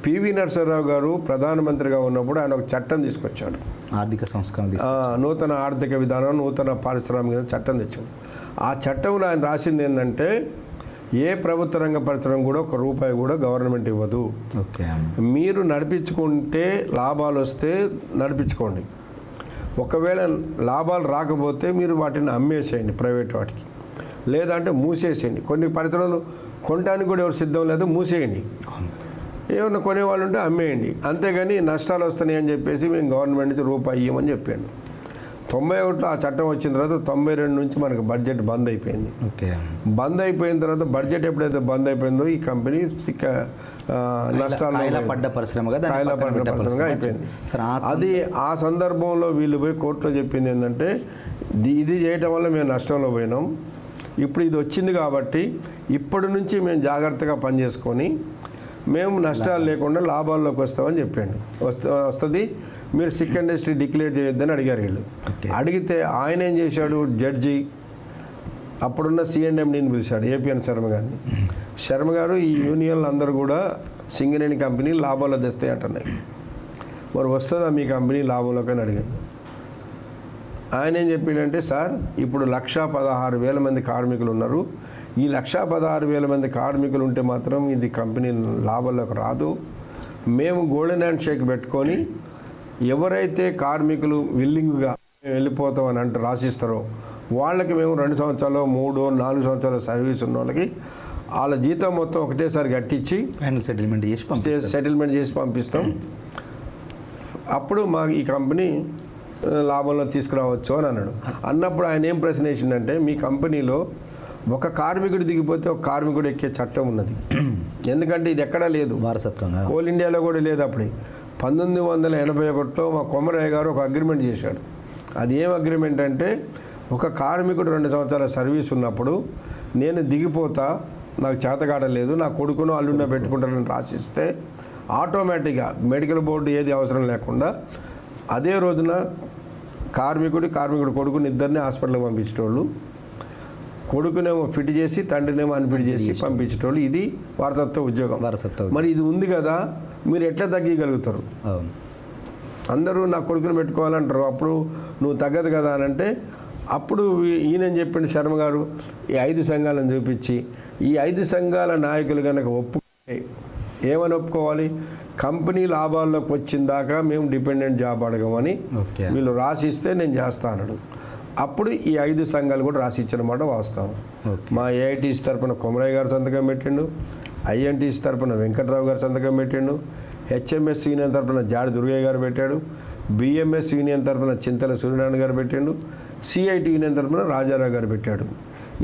పివి నరసింహారావు గారు ప్రధానమంత్రిగా ఉన్నప్పుడు ఆయన ఒక చట్టం తీసుకొచ్చాడు, ఆర్థిక సంస్కరణ, నూతన ఆర్థిక విధానం, నూతన పారిశ్రామిక చట్టం తెచ్చాడు. ఆ చట్టంలో ఆయన రాసింది ఏంటంటే ఏ ప్రభుత్వ రంగ పరిశ్రమ కూడా ₹1 కూడా గవర్నమెంట్ ఇవ్వదు. ఓకే, మీరు నడిపించుకుంటే లాభాలు వస్తే నడిపించుకోండి, ఒకవేళ లాభాలు రాకపోతే మీరు వాటిని అమ్మేసేయండి ప్రైవేట్ వాటికి, లేదంటే మూసేసేయండి. కొన్ని పరిశ్రమలు కొనడానికి కూడా ఎవరు సిద్ధం లేదు, మూసేయండి. ఏమన్నా కొనేవాళ్ళు ఉంటే అమ్మేయండి, అంతేగాని నష్టాలు వస్తున్నాయి అని చెప్పేసి మేము గవర్నమెంట్ నుంచి ₹1 ఇవ్వమని చెప్పాడు. 91లో ఆ చట్టం వచ్చిన తర్వాత 92 నుంచి మనకు బడ్జెట్ బంద్ అయిపోయింది. ఓకే, బంద్ అయిపోయిన తర్వాత బడ్జెట్ ఎప్పుడైతే బంద్ అయిపోయిందో ఈ కంపెనీ నష్టాలు పడ్డ పరిశ్రమగా అయిపోయింది. అది ఆ సందర్భంలో వీళ్ళు పోయి కోర్టులో చెప్పింది ఏంటంటే ఇది చేయటం వల్ల మేము నష్టంలో పోయినాం, ఇప్పుడు ఇది వచ్చింది కాబట్టి ఇప్పటి నుంచి మేము జాగ్రత్తగా పనిచేసుకొని మేము నష్టాలు లేకుండా లాభాల్లోకి వస్తామని చెప్పాడు. వస్తుంది, మీరు సిక్ ఇండస్ట్రీ డిక్లేర్ చేయొద్దని అడిగారు వీళ్ళు. అడిగితే ఆయన ఏం చేశాడు, జడ్జి అప్పుడున్న C&MDని పిలిచాడు, ఏపీఎన్ శర్మ గారిని. శర్మ గారు ఈ యూనియన్లు అందరూ కూడా సింగరేణి కంపెనీ లాభాల్లో తెస్తాయి అంటున్నాయి, మరి వస్తుందా మీ కంపెనీ లాభంలోకి అని అడిగాడు. ఆయన ఏం చెప్పిండంటే, సార్ ఇప్పుడు 1,16,000 మంది కార్మికులు ఉన్నారు, ఈ 1,16,000 మంది కార్మికులు ఉంటే మాత్రం ఇది కంపెనీ లాభంలోకి రాదు. మేము గోల్డెన్ హ్యాండ్ షేక్ పెట్టుకొని ఎవరైతే కార్మికులు విల్లింగ్గా వెళ్ళిపోతామని అంటే రాసిస్తారో వాళ్ళకి మేము 2 సంవత్సరాలు 3 4 సంవత్సరాల సర్వీస్ ఉన్న వాళ్ళకి వాళ్ళ జీతం మొత్తం ఒకటేసారి కట్టించి ఫైనల్ సెటిల్మెంట్ చేసి పంపిస్తాం, అప్పుడు మా ఈ కంపెనీ లాభంలో తీసుకురావచ్చు అని అన్నాడు. అన్నప్పుడు ఆయన ఏం ప్రశ్న వేసిందంటే, మీ కంపెనీలో ఒక కార్మికుడు దిగిపోతే ఒక కార్మికుడు ఎక్కే చట్టం ఉన్నది, ఎందుకంటే ఇది ఎక్కడా లేదు, వారసత్వంగా కోల్ ఇండియాలో కూడా లేదు. అప్పుడే 1981లో మా కొమరయ్య గారు ఒక అగ్రిమెంట్ చేశాడు. అది ఏం అగ్రిమెంట్ అంటే, ఒక కార్మికుడు 2 సంవత్సరాల సర్వీస్ ఉన్నప్పుడు నేను దిగిపోతా, నాకు చేతగాడలేదు, నా కొడుకును అల్లున్న పెట్టుకుంటానని రాసిస్తే ఆటోమేటిక్గా మెడికల్ బోర్డు ఏది అవసరం లేకుండా అదే రోజున కార్మికుడు కొడుకుని ఇద్దరిని హాస్పిటల్కి పంపించేటోళ్ళు, కొడుకునేమో ఫిట్ చేసి తండ్రినేమో అన్ఫిట్ చేసి పంపించేటోళ్ళు. ఇది వారసత్వ ఉద్యోగం. మరి ఇది ఉంది కదా, మీరు ఎట్లా తగ్గగలుగుతారు? అందరూ నా కొడుకుని పెట్టుకోవాలంటారు, అప్పుడు నువ్వు తగ్గదు కదా అని అంటే, అప్పుడు ఈయన చెప్పిండు శర్మ గారు ఈ 5 సంఘాలను చూపించి, ఈ 5 సంఘాల నాయకులు కనుక ఒప్పుకుంటే ఏమని ఒప్పుకోవాలి, కంపెనీ లాభాల్లోకి వచ్చిన దాకా మేము డిపెండెంట్ జాబ్ అడగమని వీళ్ళు రాసిస్తే నేను చేస్తాను. అప్పుడు ఈ 5 సంఘాలు కూడా రాసిచ్చినమాట వాస్తవం. మా ఏఐటీసీ తరపున కొమరయ్య గారు సంతకం పెట్టిండు, ఐఎన్టీసీ తరపున వెంకట్రావు గారు సంతకం పెట్టిండు, హెచ్ఎంఎస్ యూనియన్ తరపున జాడి దుర్గయ్య గారు పెట్టాడు, బిఎంఎస్ యూనియన్ తరపున చింతల సూర్యనారాయణ గారు పెట్టిండు, సిఐటి యూనియన్ తరపున రాజారావు గారు పెట్టాడు.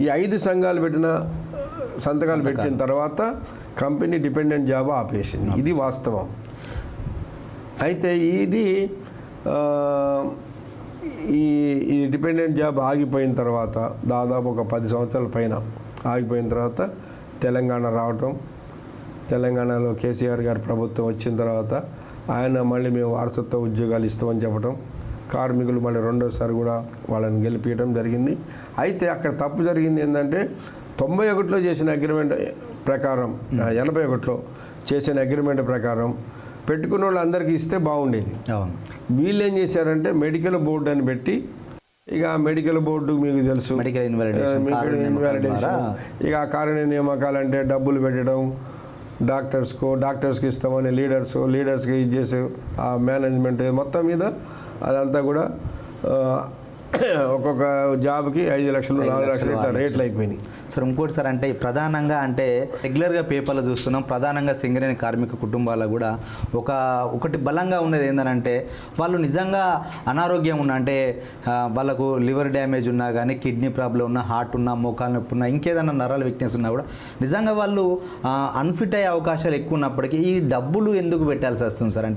ఈ 5 సంఘాలు పెట్టిన సంతకాలు పెట్టిన తర్వాత కంపెనీ డిపెండెంట్ జాబ్ ఆపేసింది. ఇది వాస్తవం. అయితే ఇది ఈ డిపెండెంట్ జాబ్ ఆగిపోయిన తర్వాత దాదాపు ఒక 10 సంవత్సరాల పైన ఆగిపోయిన తర్వాత తెలంగాణ రావటం, తెలంగాణలో కేసీఆర్ గారి ప్రభుత్వం వచ్చిన తర్వాత ఆయన మళ్ళీ మేము వారసత్వ ఉద్యోగాలు ఇస్తామని చెప్పడం, కార్మికులు మళ్ళీ రెండోసారి కూడా వాళ్ళని గెలిపించడం జరిగింది. అయితే అక్కడ తప్పు జరిగింది ఏంటంటే, 91లో చేసిన అగ్రిమెంట్ ప్రకారం 81లో చేసిన అగ్రిమెంట్ ప్రకారం పెట్టుకున్న వాళ్ళు అందరికీ ఇస్తే బాగుండేది. వీళ్ళు ఏం చేశారంటే మెడికల్ బోర్డు అని పెట్టి, ఇక మెడికల్ బోర్డు మీకు తెలుసు, మెడికల్ ఇన్వాలిడేషన్, ఇక ఆ కారణ నియామకాలంటే డబ్బులు పెట్టడం, డాక్టర్స్కి ఇస్తామని లీడర్స్కి ఇది చేసే ఆ మేనేజ్మెంట్ మొత్తం మీద అదంతా కూడా ఒక్కొక్క జాబ్కి 5 లక్షలు 4 లక్షలు ఇట్లా రేట్లు అయిపోయినాయి. సార్ ఇంకోటి సార్, అంటే ప్రధానంగా అంటే రెగ్యులర్గా పేపర్లో చూస్తున్నాం, ప్రధానంగా సింగరేణి కార్మిక కుటుంబాలకు కూడా ఒకటి బలంగా ఉన్నది ఏంటంటే, వాళ్ళు నిజంగా అనారోగ్యం ఉన్నా, అంటే వాళ్ళకు లివర్ డ్యామేజ్ ఉన్నా కానీ, కిడ్నీ ప్రాబ్లం ఉన్నా, హార్ట్ ఉన్నా, మోకాలు నొప్పి ఉన్నా, ఇంకేదన్నా నరాల వీక్నెస్ ఉన్నా కూడా నిజంగా వాళ్ళు అన్ఫిట్ అయ్యే అవకాశాలు ఎక్కువ ఉన్నప్పటికీ ఈ డబ్బులు ఎందుకు పెట్టాల్సి వస్తుంది సార్?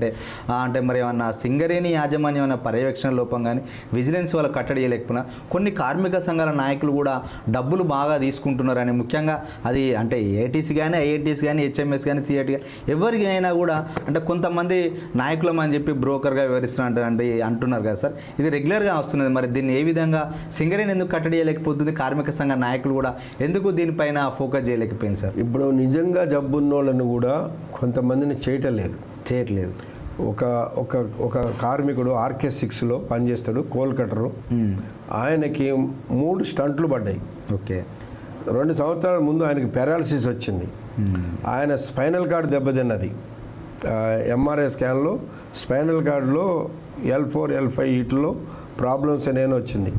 అంటే మరి ఏమన్నా సింగరేణి యాజమాన్యం అన్న పర్యవేక్షణ లోపం కానీ, విజిలెన్స్ వాళ్ళ కట్టడి చేయలేకపోయినా కొన్ని కార్మిక సంఘాల నాయకులు కూడా డబ్బులు బాగా తీసుకుంటున్నారని, ముఖ్యంగా అది అంటే ఏటీసీ కానీ ఐఐటీసీ కానీ హెచ్ఎంఎస్ కానీ సిఐటి కానీ ఎవరికి అయినా కూడా అంటే కొంతమంది నాయకులం అని చెప్పి బ్రోకర్గా వివరిస్తున్నారు అంటే అంటున్నారు కదా సార్, ఇది రెగ్యులర్గా వస్తున్నది. మరి దీన్ని ఏ విధంగా సింగరేణి ఎందుకు కట్టడి చేయలేకపోతుంది, కార్మిక సంఘ నాయకులు కూడా ఎందుకు దీనిపైన ఫోకస్ చేయలేకపోయింది సార్? ఇప్పుడు నిజంగా జబ్బున్న వాళ్ళని కూడా కొంతమందిని చేయటలేదు. ఒక ఒక ఒక కార్మికుడు RK6లో పనిచేస్తాడు, కోల్ కట్టరు. ఆయనకి 3 స్టంట్లు పడ్డాయి. ఓకే. 2 సంవత్సరాల ముందు ఆయనకి పెరాలసిస్ వచ్చింది. ఆయన స్పైనల్ కార్డ్ దెబ్బతిన్నది. MRI స్కాన్లో స్పైనల్ కార్డులో L4 L5 వీటిలో ప్రాబ్లమ్స్ అనేవి వచ్చింది.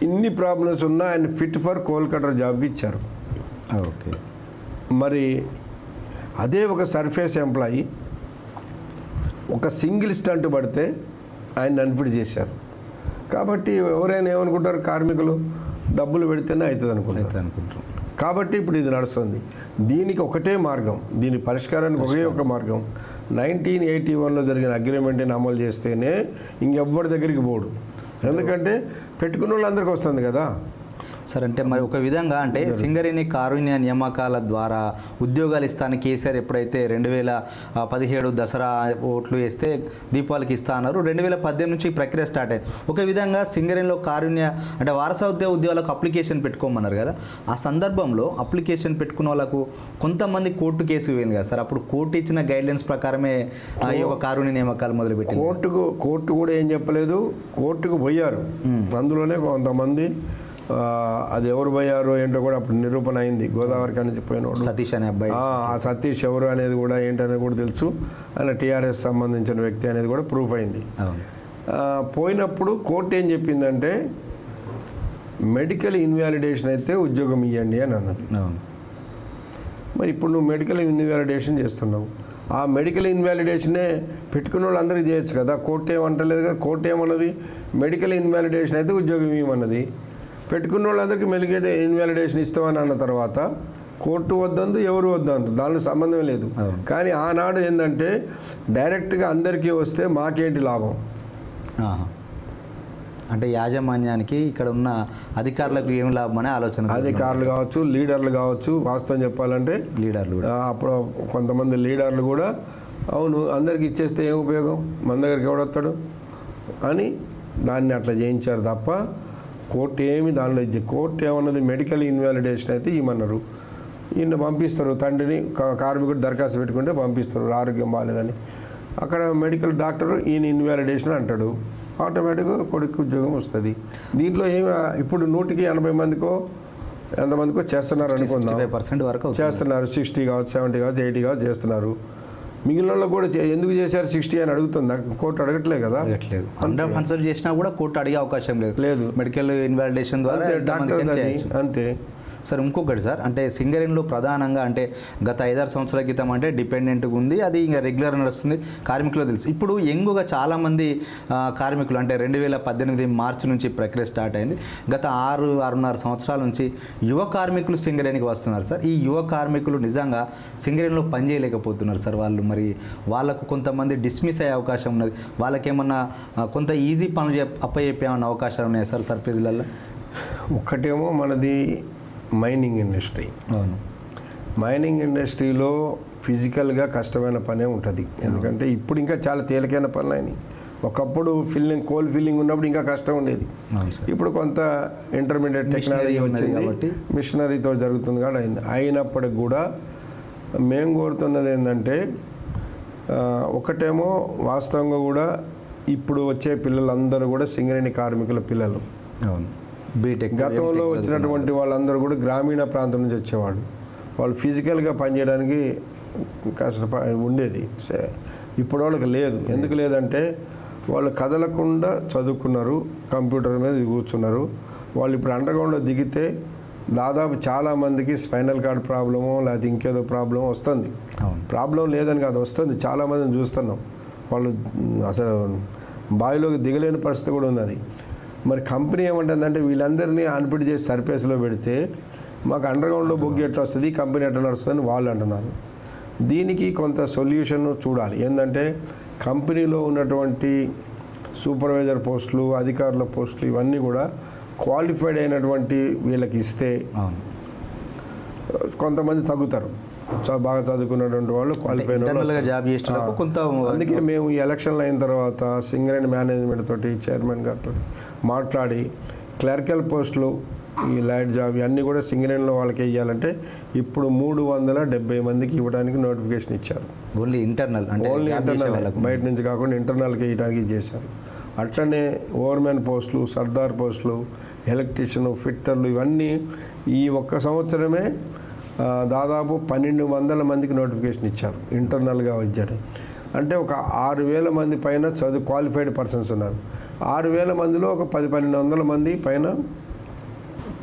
ఇన్ని ప్రాబ్లమ్స్ ఉన్నా ఆయన ఫిట్ ఫర్ కోల్ కటర్ జాబ్కి ఇచ్చారు. ఓకే. మరి అదే ఒక సర్ఫేస్ ఎంప్లాయీ ఒక సింగిల్ స్టంట్ పడితే ఆయన అన్ఫిట్ చేశారు. కాబట్టి ఎవరైనా ఏమనుకుంటారు, కార్మికులు డబ్బులు పెడితేనే అవుతుంది అనుకుంటారు. కాబట్టి ఇప్పుడు ఇది నడుస్తుంది. దీనికి ఒకటే మార్గం, దీని పరిష్కారానికి ఒకే ఒక మార్గం, 1981లో జరిగిన అగ్రిమెంట్ని అమలు చేస్తేనే ఇంకెవ్వరి దగ్గరికి పోడు. ఎందుకంటే పెట్టుకున్న వాళ్ళందరికీ వస్తుంది కదా సార్. అంటే మరి ఒక విధంగా అంటే సింగరేణి కారుణ్య నియామకాల ద్వారా ఉద్యోగాలు ఇస్తానికి కేసీఆర్ ఎప్పుడైతే 2017 దసరా ఓట్లు వేస్తే దీపావళికి ఇస్తా అన్నారు, 2018 నుంచి ఈ ప్రక్రియ స్టార్ట్ అయింది. ఒక విధంగా సింగరేణిలో కారుణ్య అంటే వారసత్వ ఉద్యోగాలకు అప్లికేషన్ పెట్టుకోమన్నారు కదా, ఆ సందర్భంలో అప్లికేషన్ పెట్టుకున్న వాళ్ళకు కొంతమంది కోర్టు కేసు పోయింది కదా సార్, అప్పుడు కోర్టు ఇచ్చిన గైడ్లైన్స్ ప్రకారమే ఈ యొక్క కారుణ్య నియామకాలు మొదలుపెట్టి కోర్టు కూడా ఏం చెప్పలేదు, కోర్టుకు పోయారు. అందులోనే కొంతమంది అది ఎవరు పోయారో ఏంటో కూడా అప్పుడు నిరూపణ అయింది. గోదావరి నుంచి పోయినోడు సతీష్ అనే అబ్బాయి, ఆ సతీష్ ఎవరు అనేది కూడా ఏంటనేది కూడా తెలుసు. ఆయన TRS సంబంధించిన వ్యక్తి అనేది కూడా ప్రూఫ్ అయింది. పోయినప్పుడు కోర్టు ఏం చెప్పిందంటే మెడికల్ ఇన్వాలిడేషన్ అయితే ఉద్యోగం ఇవ్వండి అని అన్నది. మరి ఇప్పుడు నువ్వు మెడికల్ ఇన్వాలిడేషన్ చేస్తున్నావు, ఆ మెడికల్ ఇన్వాలిడేషనే పెట్టుకున్న వాళ్ళందరికీ చేయొచ్చు కదా. కోర్టు ఏమంటలేదు కదా. కోర్టు ఏమన్నది, మెడికల్ ఇన్వాలిడేషన్ అయితే ఉద్యోగం ఇవ్వమన్నది. పెట్టుకున్న వాళ్ళందరికీ మెడికల్ ఇన్వాలిడేషన్ ఇస్తామని అన్న తర్వాత కోర్టు వద్దందు, ఎవరు వద్దందు, దానిలో సంబంధం లేదు. కానీ ఆనాడు ఏంటంటే డైరెక్ట్గా అందరికీ వస్తే మాకేంటి లాభం, అంటే యాజమాన్యానికి ఇక్కడ ఉన్న అధికారులకు ఏం లాభం అనే ఆలోచన. అధికారులు కావచ్చు, లీడర్లు కావచ్చు, వాస్తవం చెప్పాలంటే లీడర్లు అప్పుడు కొంతమంది లీడర్లు కూడా అవును అందరికి ఇచ్చేస్తే ఏం ఉపయోగం, మన దగ్గరికి ఎవడొస్తాడు అని దాన్ని అట్లా చేయించారు తప్ప కోర్టు ఏమి దానిలో కోర్టు ఏమన్నది మెడికల్ ఇన్వాలిడేషన్ అయితే ఇవ్వమన్నారు. ఈయన పంపిస్తారు, తండ్రిని కార్మికుడు దరఖాస్తు పెట్టుకుంటే పంపిస్తారు ఆరోగ్యం బాగాలేదని. అక్కడ మెడికల్ డాక్టర్ ఈయన ఇన్వాలిడేషన్ అంటాడు, ఆటోమేటిక్గా కొడుకు ఉద్యోగం వస్తుంది. దీంట్లో ఏమి ఇప్పుడు 180 మందికో ఎంతమందికో చేస్తున్నారు అనుకుందాం, 65% వరకు చేస్తున్నారు. 60 కావచ్చు, 70 కావచ్చు, 80 కావచ్చు చేస్తున్నారు. మిగిలిన వాళ్ళు కూడా ఎందుకు చేశారు 60 అని అడుగుతుందా కోర్టు? అడగట్లేదు కదా. అండర్ కన్సల్ట్ చేసినా కూడా కోర్టు అడిగే అవకాశం లేదు. మెడికల్ ఇన్వాలిడేషన్ ద్వారా డాక్టర్ అంతే. సార్ ఇంకొకటి సార్, అంటే సింగరేణిలో ప్రధానంగా అంటే గత 5-6 సంవత్సరాల క్రితం అంటే డిపెండెంట్గా ఉంది, అది ఇంకా రెగ్యులర్ నడుస్తుంది, కార్మికులు తెలుసు. ఇప్పుడు యంగుగా చాలామంది కార్మికులు అంటే 2018 మార్చి నుంచి ప్రక్రియ స్టార్ట్ అయింది. గత 6-6.5 సంవత్సరాల నుంచి యువ కార్మికులు సింగరేణికి వస్తున్నారు సార్. ఈ యువ కార్మికులు నిజంగా సింగరేణిలో పనిచేయలేకపోతున్నారు సార్. వాళ్ళు మరి వాళ్ళకు కొంతమంది డిస్మిస్ అయ్యే అవకాశం ఉన్నది, వాళ్ళకేమన్నా కొంత ఈజీ పనులు అప్పచెప్పేమన్నా అవకాశాలు ఉన్నాయా సార్ సర్ఫేజ్లలో? ఒక్కటేమో మనది మైనింగ్ ఇండస్ట్రీ. అవును, మైనింగ్ ఇండస్ట్రీలో ఫిజికల్గా కష్టమైన పనే ఉంటుంది. ఎందుకంటే ఇప్పుడు ఇంకా చాలా తేలికైన పనులు అయినాయి. ఒకప్పుడు కోల్ ఫిల్లింగ్ ఉన్నప్పుడు ఇంకా కష్టం ఉండేది. ఇప్పుడు కొంత ఇంటర్మీడియట్ టెక్నాలజీ వచ్చింది, మిషనరీతో జరుగుతుంది కూడా అయింది. అయినప్పటికి కూడా మేము కోరుతున్నది ఏంటంటే ఒకటేమో వాస్తవంగా కూడా ఇప్పుడు వచ్చే పిల్లలందరూ కూడా సింగరేణి కార్మికుల పిల్లలు. అవును, బీటెక్ గతంలో వచ్చినటువంటి వాళ్ళందరూ కూడా గ్రామీణ ప్రాంతం నుంచి వచ్చేవాళ్ళు. వాళ్ళు ఫిజికల్గా పనిచేయడానికి ఉండేది. ఇప్పుడు వాళ్ళకి లేదు. ఎందుకు లేదంటే వాళ్ళు కదలకుండా చదువుకున్నారు, కంప్యూటర్ మీద కూర్చున్నారు. వాళ్ళు ఇప్పుడు అండర్గ్రౌండ్లో దిగితే దాదాపు చాలామందికి స్పైనల్ కార్డ్ ప్రాబ్లమో లేకపోతే ఇంకేదో ప్రాబ్లమో వస్తుంది. ప్రాబ్లం లేదని కాదు, వస్తుంది. చాలామందిని చూస్తున్నాం, వాళ్ళు అసలు బావిలోకి దిగలేని పరిస్థితి కూడా ఉన్నది. మరి కంపెనీ ఏమంటుందంటే వీళ్ళందరినీ అన్ఫిట్ చేసి సర్ఫేస్లో పెడితే మాకు అండర్గ్రౌండ్లో బొగ్గు ఎట్లా వస్తుంది, కంపెనీ ఎట్లా నడుస్తుందని వాళ్ళు అంటున్నారు. దీనికి కొంత సొల్యూషన్ చూడాలి. ఏంటంటే కంపెనీలో ఉన్నటువంటి సూపర్వైజర్ పోస్టులు, అధికారుల పోస్టులు ఇవన్నీ కూడా క్వాలిఫైడ్ అయినటువంటి వీళ్ళకి ఇస్తే అవును. కొంతమంది తగ్గుతారు. బాగా చదువుకున్నటువంటి వాళ్ళు క్వాలిఫై అయిన వాళ్ళు ఇంటర్నల్గా జాబ్ చేసేటప్పుడు కొంత అందుకే మేము ఈ ఎలక్షన్లు అయిన తర్వాత సింగరేణి మేనేజ్మెంట్ తోటి, చైర్మన్ గారితో మాట్లాడి క్లర్కల్ పోస్టులు, ఈ లైట్ జాబ్ ఇవన్నీ కూడా సింగరేణిలో వాళ్ళకి ఇవ్వాలంటే ఇప్పుడు 370 మందికి ఇవ్వడానికి నోటిఫికేషన్ ఇచ్చారు. ఓన్లీ ఇంటర్నల్ అంటే ఓన్లీ జాబ్ చేసే ఇంటర్నల్, వాళ్ళకు. బయట నుంచి కాకుండా ఇంటర్నల్కి ఇవ్వడానికి చేశారు. అట్లనే ఓవర్మెన్ పోస్టులు, సర్దార్ పోస్టులు, ఎలక్ట్రీషియన్, ఫిట్టర్లు ఇవన్నీ ఈ ఒక్క సంవత్సరమే దాదాపు 1200 మందికి నోటిఫికేషన్ ఇచ్చారు ఇంటర్నల్గా వచ్చారు. అంటే ఒక 6000 మంది పైన చదువు క్వాలిఫైడ్ పర్సన్స్ ఉన్నారు. 6000 మందిలో ఒక 10-1200 మంది పైన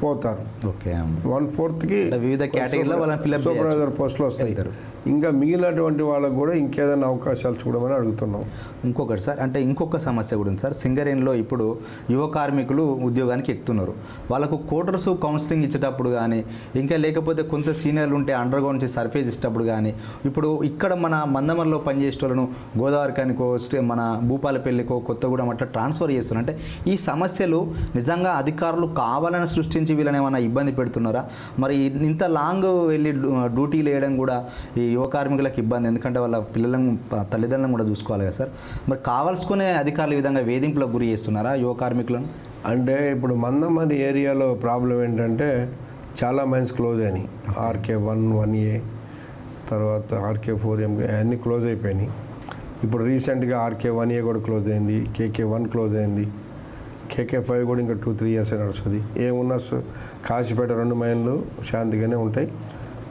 పోతారు. ఓకే. 1/4కి అంటే వివిధ కేటగిరీలో వాళ్ళని fill up సూపర్వైజర్ పోస్టులు వస్తాయి. ఇద్దరు. ఇంకా మిగిలినటువంటి వాళ్ళకు కూడా ఇంకేదైనా అవకాశాలు చూడమని అడుగుతున్నాం. ఇంకొకటి సార్, అంటే ఇంకొక సమస్య కూడా ఉంది సార్. సింగరేణిలో ఇప్పుడు యువ కార్మికులు ఉద్యోగానికి ఎక్కుతున్నారు. వాళ్ళకు కోటర్స్ కౌన్సిలింగ్ ఇచ్చేటప్పుడు కానీ, ఇంకా లేకపోతే కొంత సీనియర్లు ఉంటే అండర్ గ్రౌండ్ నుంచి సర్ఫేస్ ఇచ్చేటప్పుడు కానీ, ఇప్పుడు ఇక్కడ మన మందమర్లో పనిచేసేటోళ్ళను గోదావరికానికో, మన భూపాలపల్లికో, కొత్తగూడెం అట్లా ట్రాన్స్ఫర్ చేస్తున్నారు. అంటే ఈ సమస్యలు నిజంగా అధికారులు కావాలని సృష్టించి వీళ్ళని ఏమైనా ఇబ్బంది పెడుతున్నారా? మరి ఇంత లాంగ్ వెళ్ళి డ్యూటీలు వేయడం కూడా ఈ యువ కార్మికులకు ఇబ్బంది, ఎందుకంటే వాళ్ళ పిల్లలను, తల్లిదండ్రులను కూడా చూసుకోవాలి కదా సార్. మరి కావాల్సుకునే అధికారులు ఈ విధంగా వేధింపులకు గురి చేస్తున్నారా యువ కార్మికులను? అంటే ఇప్పుడు మందమరి ఏరియాలో ప్రాబ్లం ఏంటంటే చాలా మైన్స్ క్లోజ్ అయినాయి. RK1, 1A, తర్వాత RK4M అన్నీ క్లోజ్ అయిపోయినాయి. ఇప్పుడు రీసెంట్గా RK1A కూడా క్లోజ్ అయింది, KK1 క్లోజ్ అయింది, KK5 కూడా ఇంకా 2-3 ఇయర్స్ నడుస్తుంది. ఏమున్నా కాశీపేట 2 మైన్లు శాంతిగానే ఉంటాయి.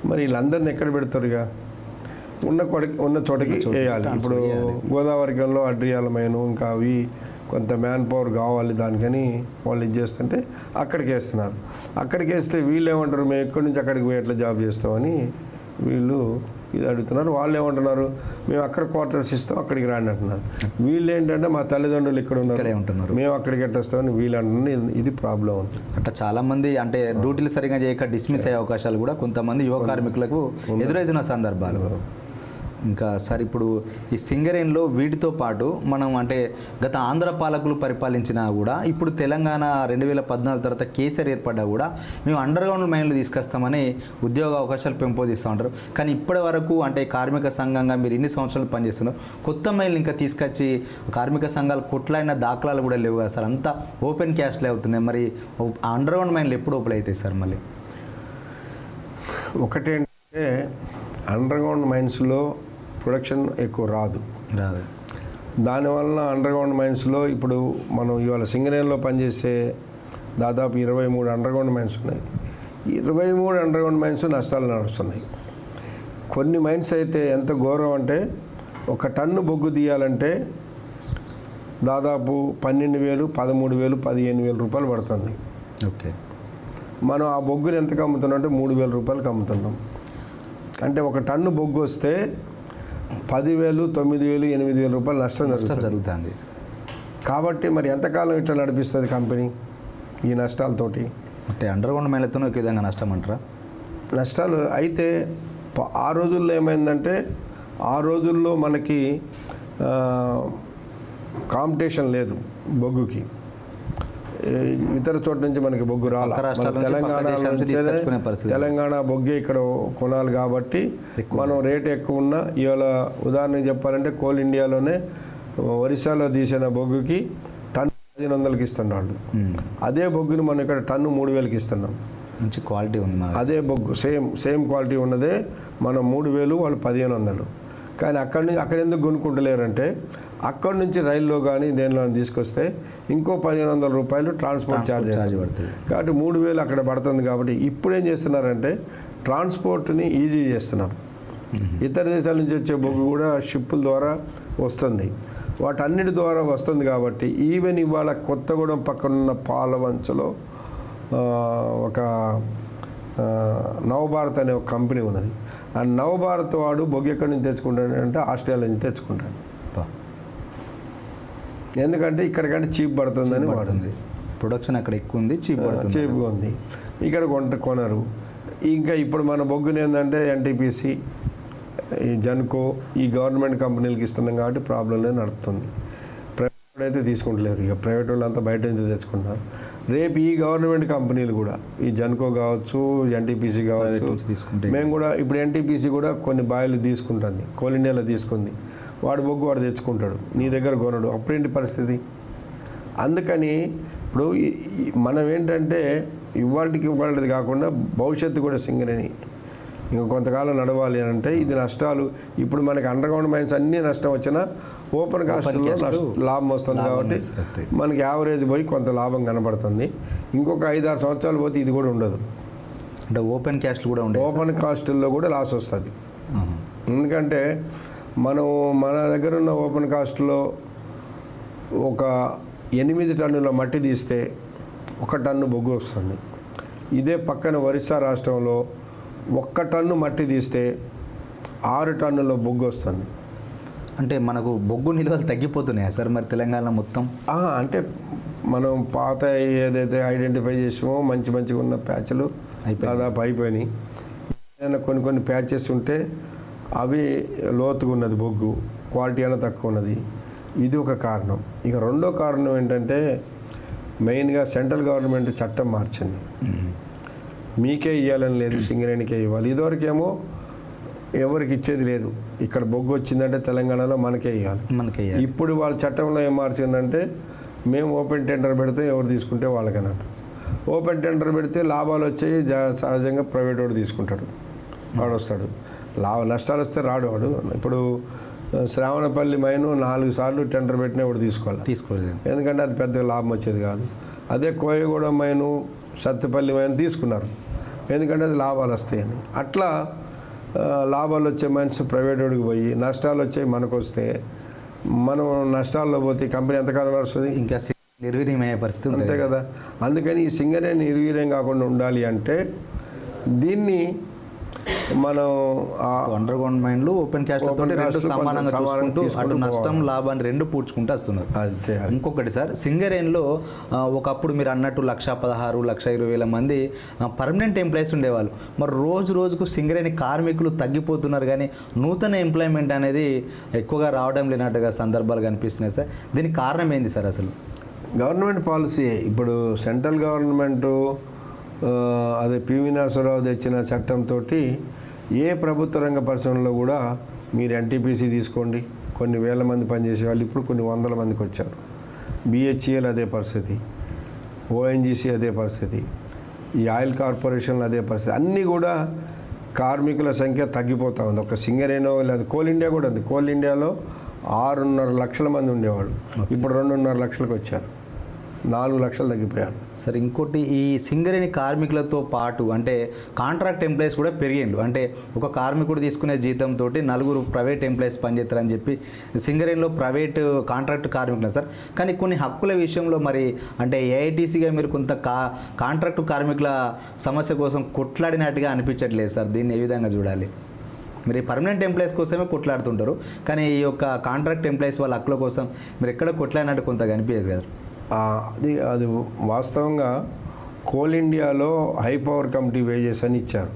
మరి వీళ్ళందరినీ ఎక్కడ పెడతారు? ఇక ఉన్న చోటకి వేయాలి. ఇప్పుడు గోదావరికంలో అడ్రియాల మైను ఇంకా అవి కొంత మ్యాన్ పవర్ కావాలి దానికని వాళ్ళు ఇది చేస్తుంటే అక్కడికి వేస్తున్నారు. అక్కడికి వేస్తే వీళ్ళు ఏమంటారు, మేము ఎక్కడి నుంచి అక్కడికి పోయి ఎట్లా జాబ్ చేస్తామని వీళ్ళు ఇది అడుగుతున్నారు. వాళ్ళు ఏమంటున్నారు, మేము అక్కడ క్వార్టర్స్ ఇస్తాం, అక్కడికి రాండి అంటున్నారు. వీళ్ళు ఏంటంటే మా తల్లిదండ్రులు ఇక్కడ ఉన్నారు, మేము అక్కడికి ఎట్లా వస్తామని వీళ్ళు అంటున్నారు. ఇది ప్రాబ్లం ఉంది. అట్లా చాలామంది అంటే డ్యూటీలు సరిగా చేయక డిస్మిస్ అయ్యే అవకాశాలు కూడా కొంతమంది యువ కార్మికులకు ఎదురైతున్న సందర్భాలు. ఇంకా సార్, ఇప్పుడు ఈ సింగరేణిలో వీటితో పాటు మనం అంటే గత ఆంధ్ర పాలకులు పరిపాలించినా కూడా ఇప్పుడు తెలంగాణ 2014 తర్వాత కేసీఆర్ ఏర్పడ్డా కూడా మేము అండర్ గ్రౌండ్ మైన్లు తీసుకొస్తామని ఉద్యోగ అవకాశాలు పెంపొందిస్తూ ఉంటారు. కానీ ఇప్పటి వరకు అంటే కార్మిక సంఘంగా మీరు ఇన్ని సంవత్సరాలు పనిచేస్తున్నారు, కొత్త మైన్లు ఇంకా తీసుకొచ్చి కార్మిక సంఘాలు కొట్లాడిన దాఖలాలు కూడా లేవు కదా సార్. అంతా ఓపెన్ క్యాస్ట్లే అవుతున్నాయి. మరి అండర్ గ్రౌండ్ మైన్లు ఎప్పుడు ఓపెన్ అవుతాయి సార్? మళ్ళీ ఒకటేంటంటే అండర్ గ్రౌండ్ మైన్స్లో ప్రొడక్షన్ ఎక్కువ రాదు. దానివల్ల అండర్ గ్రౌండ్ మైన్స్లో ఇప్పుడు మనం ఇవాళ సింగరేణిలో పనిచేసే దాదాపు 23 అండర్ గ్రౌండ్ మైన్స్ ఉన్నాయి. 23 అండర్ గ్రౌండ్ మైన్స్ నష్టాలు నడుస్తున్నాయి. కొన్ని మైన్స్ అయితే ఎంత ఘోరం అంటే ఒక టన్ను బొగ్గు తీయాలంటే దాదాపు 12,000, 13,000, 15,000 రూపాయలు పడుతుంది. ఓకే. మనం ఆ బొగ్గుని ఎంతకు అమ్ముతున్నాం అంటే 3,000 రూపాయలకి అమ్ముతున్నాం. అంటే ఒక టన్ను బొగ్గు వస్తే 10,000, 9,000, 8,000 రూపాయలు నష్టం జరుగుతుంది. కాబట్టి మరి ఎంతకాలం ఇట్లా నడిపిస్తుంది కంపెనీ ఈ నష్టాలతోటి? అంటే అండర్ గ్రౌండ్ మైన్లతో ఒక విధంగా నష్టం అంటారా? నష్టాలు అయితే ఆ రోజుల్లో ఏమైందంటే ఆ రోజుల్లో మనకి కాంపిటీషన్ లేదు బొగ్గుకి. ఇతర చోట నుంచి మనకి బొగ్గు రాలా. తెలంగాణ బొగ్గే ఇక్కడ కొనాలి కాబట్టి మనం రేటు ఎక్కువ ఉన్నా, ఇవాళ ఉదాహరణకి చెప్పాలంటే కోల్ ఇండియాలోనే ఒరిస్సాలో తీసిన బొగ్గుకి టన్ను 1,500కి ఇస్తున్నాడు. అదే బొగ్గుని మనం ఇక్కడ టన్ను 3,000కి ఇస్తున్నాం. మంచి క్వాలిటీ ఉంది. అదే బొగ్గు సేమ్ క్వాలిటీ ఉన్నదే మనం 3,000, వాళ్ళు 1,500. కానీ అక్కడ ఎందుకు కొనుక్కుంటలేరంటే అక్కడి నుంచి రైల్లో కానీ దేనిలో తీసుకొస్తే ఇంకో 1,500 రూపాయలు ట్రాన్స్పోర్ట్ ఛార్జ్ పడుతుంది. కాబట్టి 3,000 అక్కడ పడుతుంది. కాబట్టి ఇప్పుడు ఏం చేస్తున్నారంటే ట్రాన్స్పోర్ట్ని ఈజీ చేస్తున్నారు. ఇతర దేశాల నుంచి వచ్చే బొగ్గు కూడా షిప్పుల ద్వారా వస్తుంది. వాటన్నిటి ద్వారా వస్తుంది. కాబట్టి ఈవెన్ ఇవాళ కొత్తగూడెం పక్కనున్న పాలవంచలో ఒక నవభారత్ అనే ఒక కంపెనీ ఉన్నది. ఆ నవభారత్ వాడు బొగ్గు ఎక్కడి నుంచి తెచ్చుకుంటాడు అంటే ఆస్ట్రేలియా నుంచి తెచ్చుకుంటాడు. ఎందుకంటే ఇక్కడికంటే చీప్ పడుతుందని వాడుతుంది. ప్రొడక్షన్ అక్కడ ఎక్కువ ఉంది, చీప్గా ఉంది. ఇక్కడ కొనరు. ఇంకా ఇప్పుడు మన బొగ్గుని ఏంటంటే NTPC, ఈ జన్కో, ఈ గవర్నమెంట్ కంపెనీలకు ఇస్తున్నాం కాబట్టి ప్రాబ్లం నడుస్తుంది. ఇప్పుడైతే తీసుకుంటలేరు, ఇక ప్రైవేట్ వాళ్ళు అంతా బయట నుంచి తెచ్చుకుంటున్నారు. రేపు ఈ గవర్నమెంట్ కంపెనీలు కూడా ఈ జన్కో కావచ్చు, ఎన్టీపీసీ కావచ్చు, మేము కూడా ఇప్పుడు ఎన్టీపీసీ కూడా కొన్ని బాయిలు తీసుకుంటుంది, కోల్ ఇండియాలో తీసుకుంది. వాడు బొగ్గు వాడు తెచ్చుకుంటాడు, నీ దగ్గర కొనడు, అప్పుడేంటి పరిస్థితి? అందుకని ఇప్పుడు మనం ఏంటంటే ఇవాళది కాకుండా భవిష్యత్తు కూడా సింగరేణి ఇంకా కొంతకాలం నడవాలి అని అంటే ఇది నష్టాలు. ఇప్పుడు మనకి అండర్ గ్రౌండ్ మైన్స్ అన్నీ నష్టం వచ్చినా ఓపెన్ కాస్ట్లో లాభం వస్తుంది కాబట్టి మనకి యావరేజ్ పోయి కొంత లాభం కనబడుతుంది. ఇంకొక 5-6 సంవత్సరాలు పోతే ఇది కూడా ఉండదు, అంటే ఓపెన్ కాస్ట్ కూడా ఉండదు, ఓపెన్ కాస్ట్లో కూడా లాస్ వస్తుంది. ఎందుకంటే మన దగ్గర ఉన్న ఓపెన్ కాస్ట్లో ఒక 8 టన్నుల మట్టి తీస్తే 1 టన్ను బొగ్గు వస్తుంది. ఇదే పక్కన ఒరిస్సా రాష్ట్రంలో 1 టన్ను మట్టి తీస్తే 6 టన్నుల బొగ్గు వస్తుంది. అంటే మనకు బొగ్గు నిల్వలు తగ్గిపోతున్నాయా సార్ మరి తెలంగాణ మొత్తం? అంటే మనం పాత ఏదైతే ఐడెంటిఫై చేసామో మంచిగా ఉన్న ప్యాచ్లు దాదాపు అయిపోయినాయి. ఏదైనా కొన్ని ప్యాచెస్ ఉంటే అవి లోతుగా ఉన్నది బొగ్గు, క్వాలిటీ అయినా తక్కువ ఉన్నది. ఇది ఒక కారణం. ఇక రెండో కారణం ఏంటంటే మెయిన్గా సెంట్రల్ గవర్నమెంట్ చట్టం మార్చింది. మీకే ఇవ్వాలని లేదు, సింగరేణికే ఇవ్వాలి. ఇదివరకేమో ఎవరికి ఇచ్చేది లేదు, ఇక్కడ బొగ్గు వచ్చిందంటే తెలంగాణలో మనకే ఇవ్వాలి. ఇప్పుడు వాళ్ళ చట్టంలో ఏం మార్చిందంటే మేము ఓపెన్ టెండర్ పెడితే ఎవరు తీసుకుంటే వాళ్ళకన్నట్టు. ఓపెన్ టెండర్ పెడితే లాభాలు వచ్చాయి, సహజంగా ప్రైవేట్ వాడు తీసుకుంటాడు, వాడు వస్తాడు. నష్టాలు వస్తే రాడు వాడు. ఇప్పుడు శ్రావణపల్లి మైను 4 సార్లు టెండర్ పెట్టినా వాడు తీసుకోలేదు, ఎందుకంటే అది పెద్దగా లాభం వచ్చేది కాదు. అదే కోయగూడెం మైను, సత్తుపల్లి మైను తీసుకున్నారు, ఎందుకంటే అది లాభాలు వస్తాయని. అట్లా లాభాలు వచ్చే మైన్స్ ప్రైవేట్ వాడికి పోయి నష్టాలు వచ్చాయి మనకు వస్తే, మనం నష్టాల్లో పోతే కంపెనీ ఎంతకాలం వస్తుంది, ఇంకా నిర్వీర్యమయ్యే పరిస్థితి అంతే కదా. అందుకని ఈ సింగరేణి నిర్వీర్యం కాకుండా ఉండాలి అంటే దీన్ని మనం అండర్ గ్రౌండ్ మైన్లు ఓపెన్ క్యాస్ట్ రెండు సమానంగా చూసుకుంటూ అటు నష్టం లాభాన్ని రెండు పూడ్చుకుంటూ వస్తున్నారు. అది చేయాలి. ఇంకొకటి సార్, సింగరేణిలో ఒకప్పుడు మీరు అన్నట్టు 1,16,000 1,20,000 మంది పర్మనెంట్ ఎంప్లాయీస్ ఉండేవాళ్ళు. మరి రోజుకు సింగరేణి కార్మికులు తగ్గిపోతున్నారు, కానీ నూతన ఎంప్లాయ్మెంట్ అనేది ఎక్కువగా రావడం లేనట్టుగా సందర్భాలు కనిపిస్తున్నాయి సార్. దీనికి కారణం ఏంది సార్? అసలు గవర్నమెంట్ పాలసీ. ఇప్పుడు సెంట్రల్ గవర్నమెంటు అదే పివి నరసింహరావు తెచ్చిన చట్టంతో ఏ ప్రభుత్వ రంగ పరిశ్రమలో కూడా మీరు ఎన్టీపీసీ తీసుకోండి, కొన్ని వేల మంది పనిచేసే వాళ్ళు ఇప్పుడు కొన్ని వందల మందికి వచ్చారు. బిహెచ్ఈఎల్ అదే పరిస్థితి, ఓఎన్జీసీ అదే పరిస్థితి, ఈ ఆయిల్ కార్పొరేషన్లు అదే పరిస్థితి. అన్నీ కూడా కార్మికుల సంఖ్య తగ్గిపోతూ ఉంది. ఒక సింగరేణో లేదా కోల్ ఇండియా కూడా ఉంది. కోల్ ఇండియాలో 6.5 లక్షల మంది ఉండేవాళ్ళు, ఇప్పుడు 2.5 లక్షలకు వచ్చారు, 4 లక్షలు తగ్గిపోయారు. సరే, ఇంకోటి ఈ సింగరేణి కార్మికులతో పాటు అంటే కాంట్రాక్ట్ ఎంప్లాయీస్ కూడా పెరిగిండు. అంటే ఒక కార్మికుడు తీసుకునే జీతంతో 4 ప్రైవేట్ ఎంప్లాయీస్ పనిచేస్తారని చెప్పి సింగరేణిలో ప్రైవేట్ కాంట్రాక్ట్ కార్మికులు సార్. కానీ కొన్ని హక్కుల విషయంలో మరి అంటే ఏఐటీసీగా మీరు కొంత కాంట్రాక్ట్ కార్మికుల సమస్య కోసం కొట్లాడినట్టుగా అనిపించట్లేదు సార్. దీన్ని ఏ విధంగా చూడాలి? మీరు పర్మనెంట్ ఎంప్లాయీస్ కోసమే కొట్లాడుతుంటారు, కానీ ఈ యొక్క కాంట్రాక్ట్ ఎంప్లాయీస్ వాళ్ళ హక్కుల కోసం మీరు ఎక్కడ కొట్లాడినట్టు కొంత కనిపించదు కదా. అది వాస్తవంగా కోల్ ఇండియాలో హై పవర్ కమిటీ వేజెస్ అని ఇచ్చారు.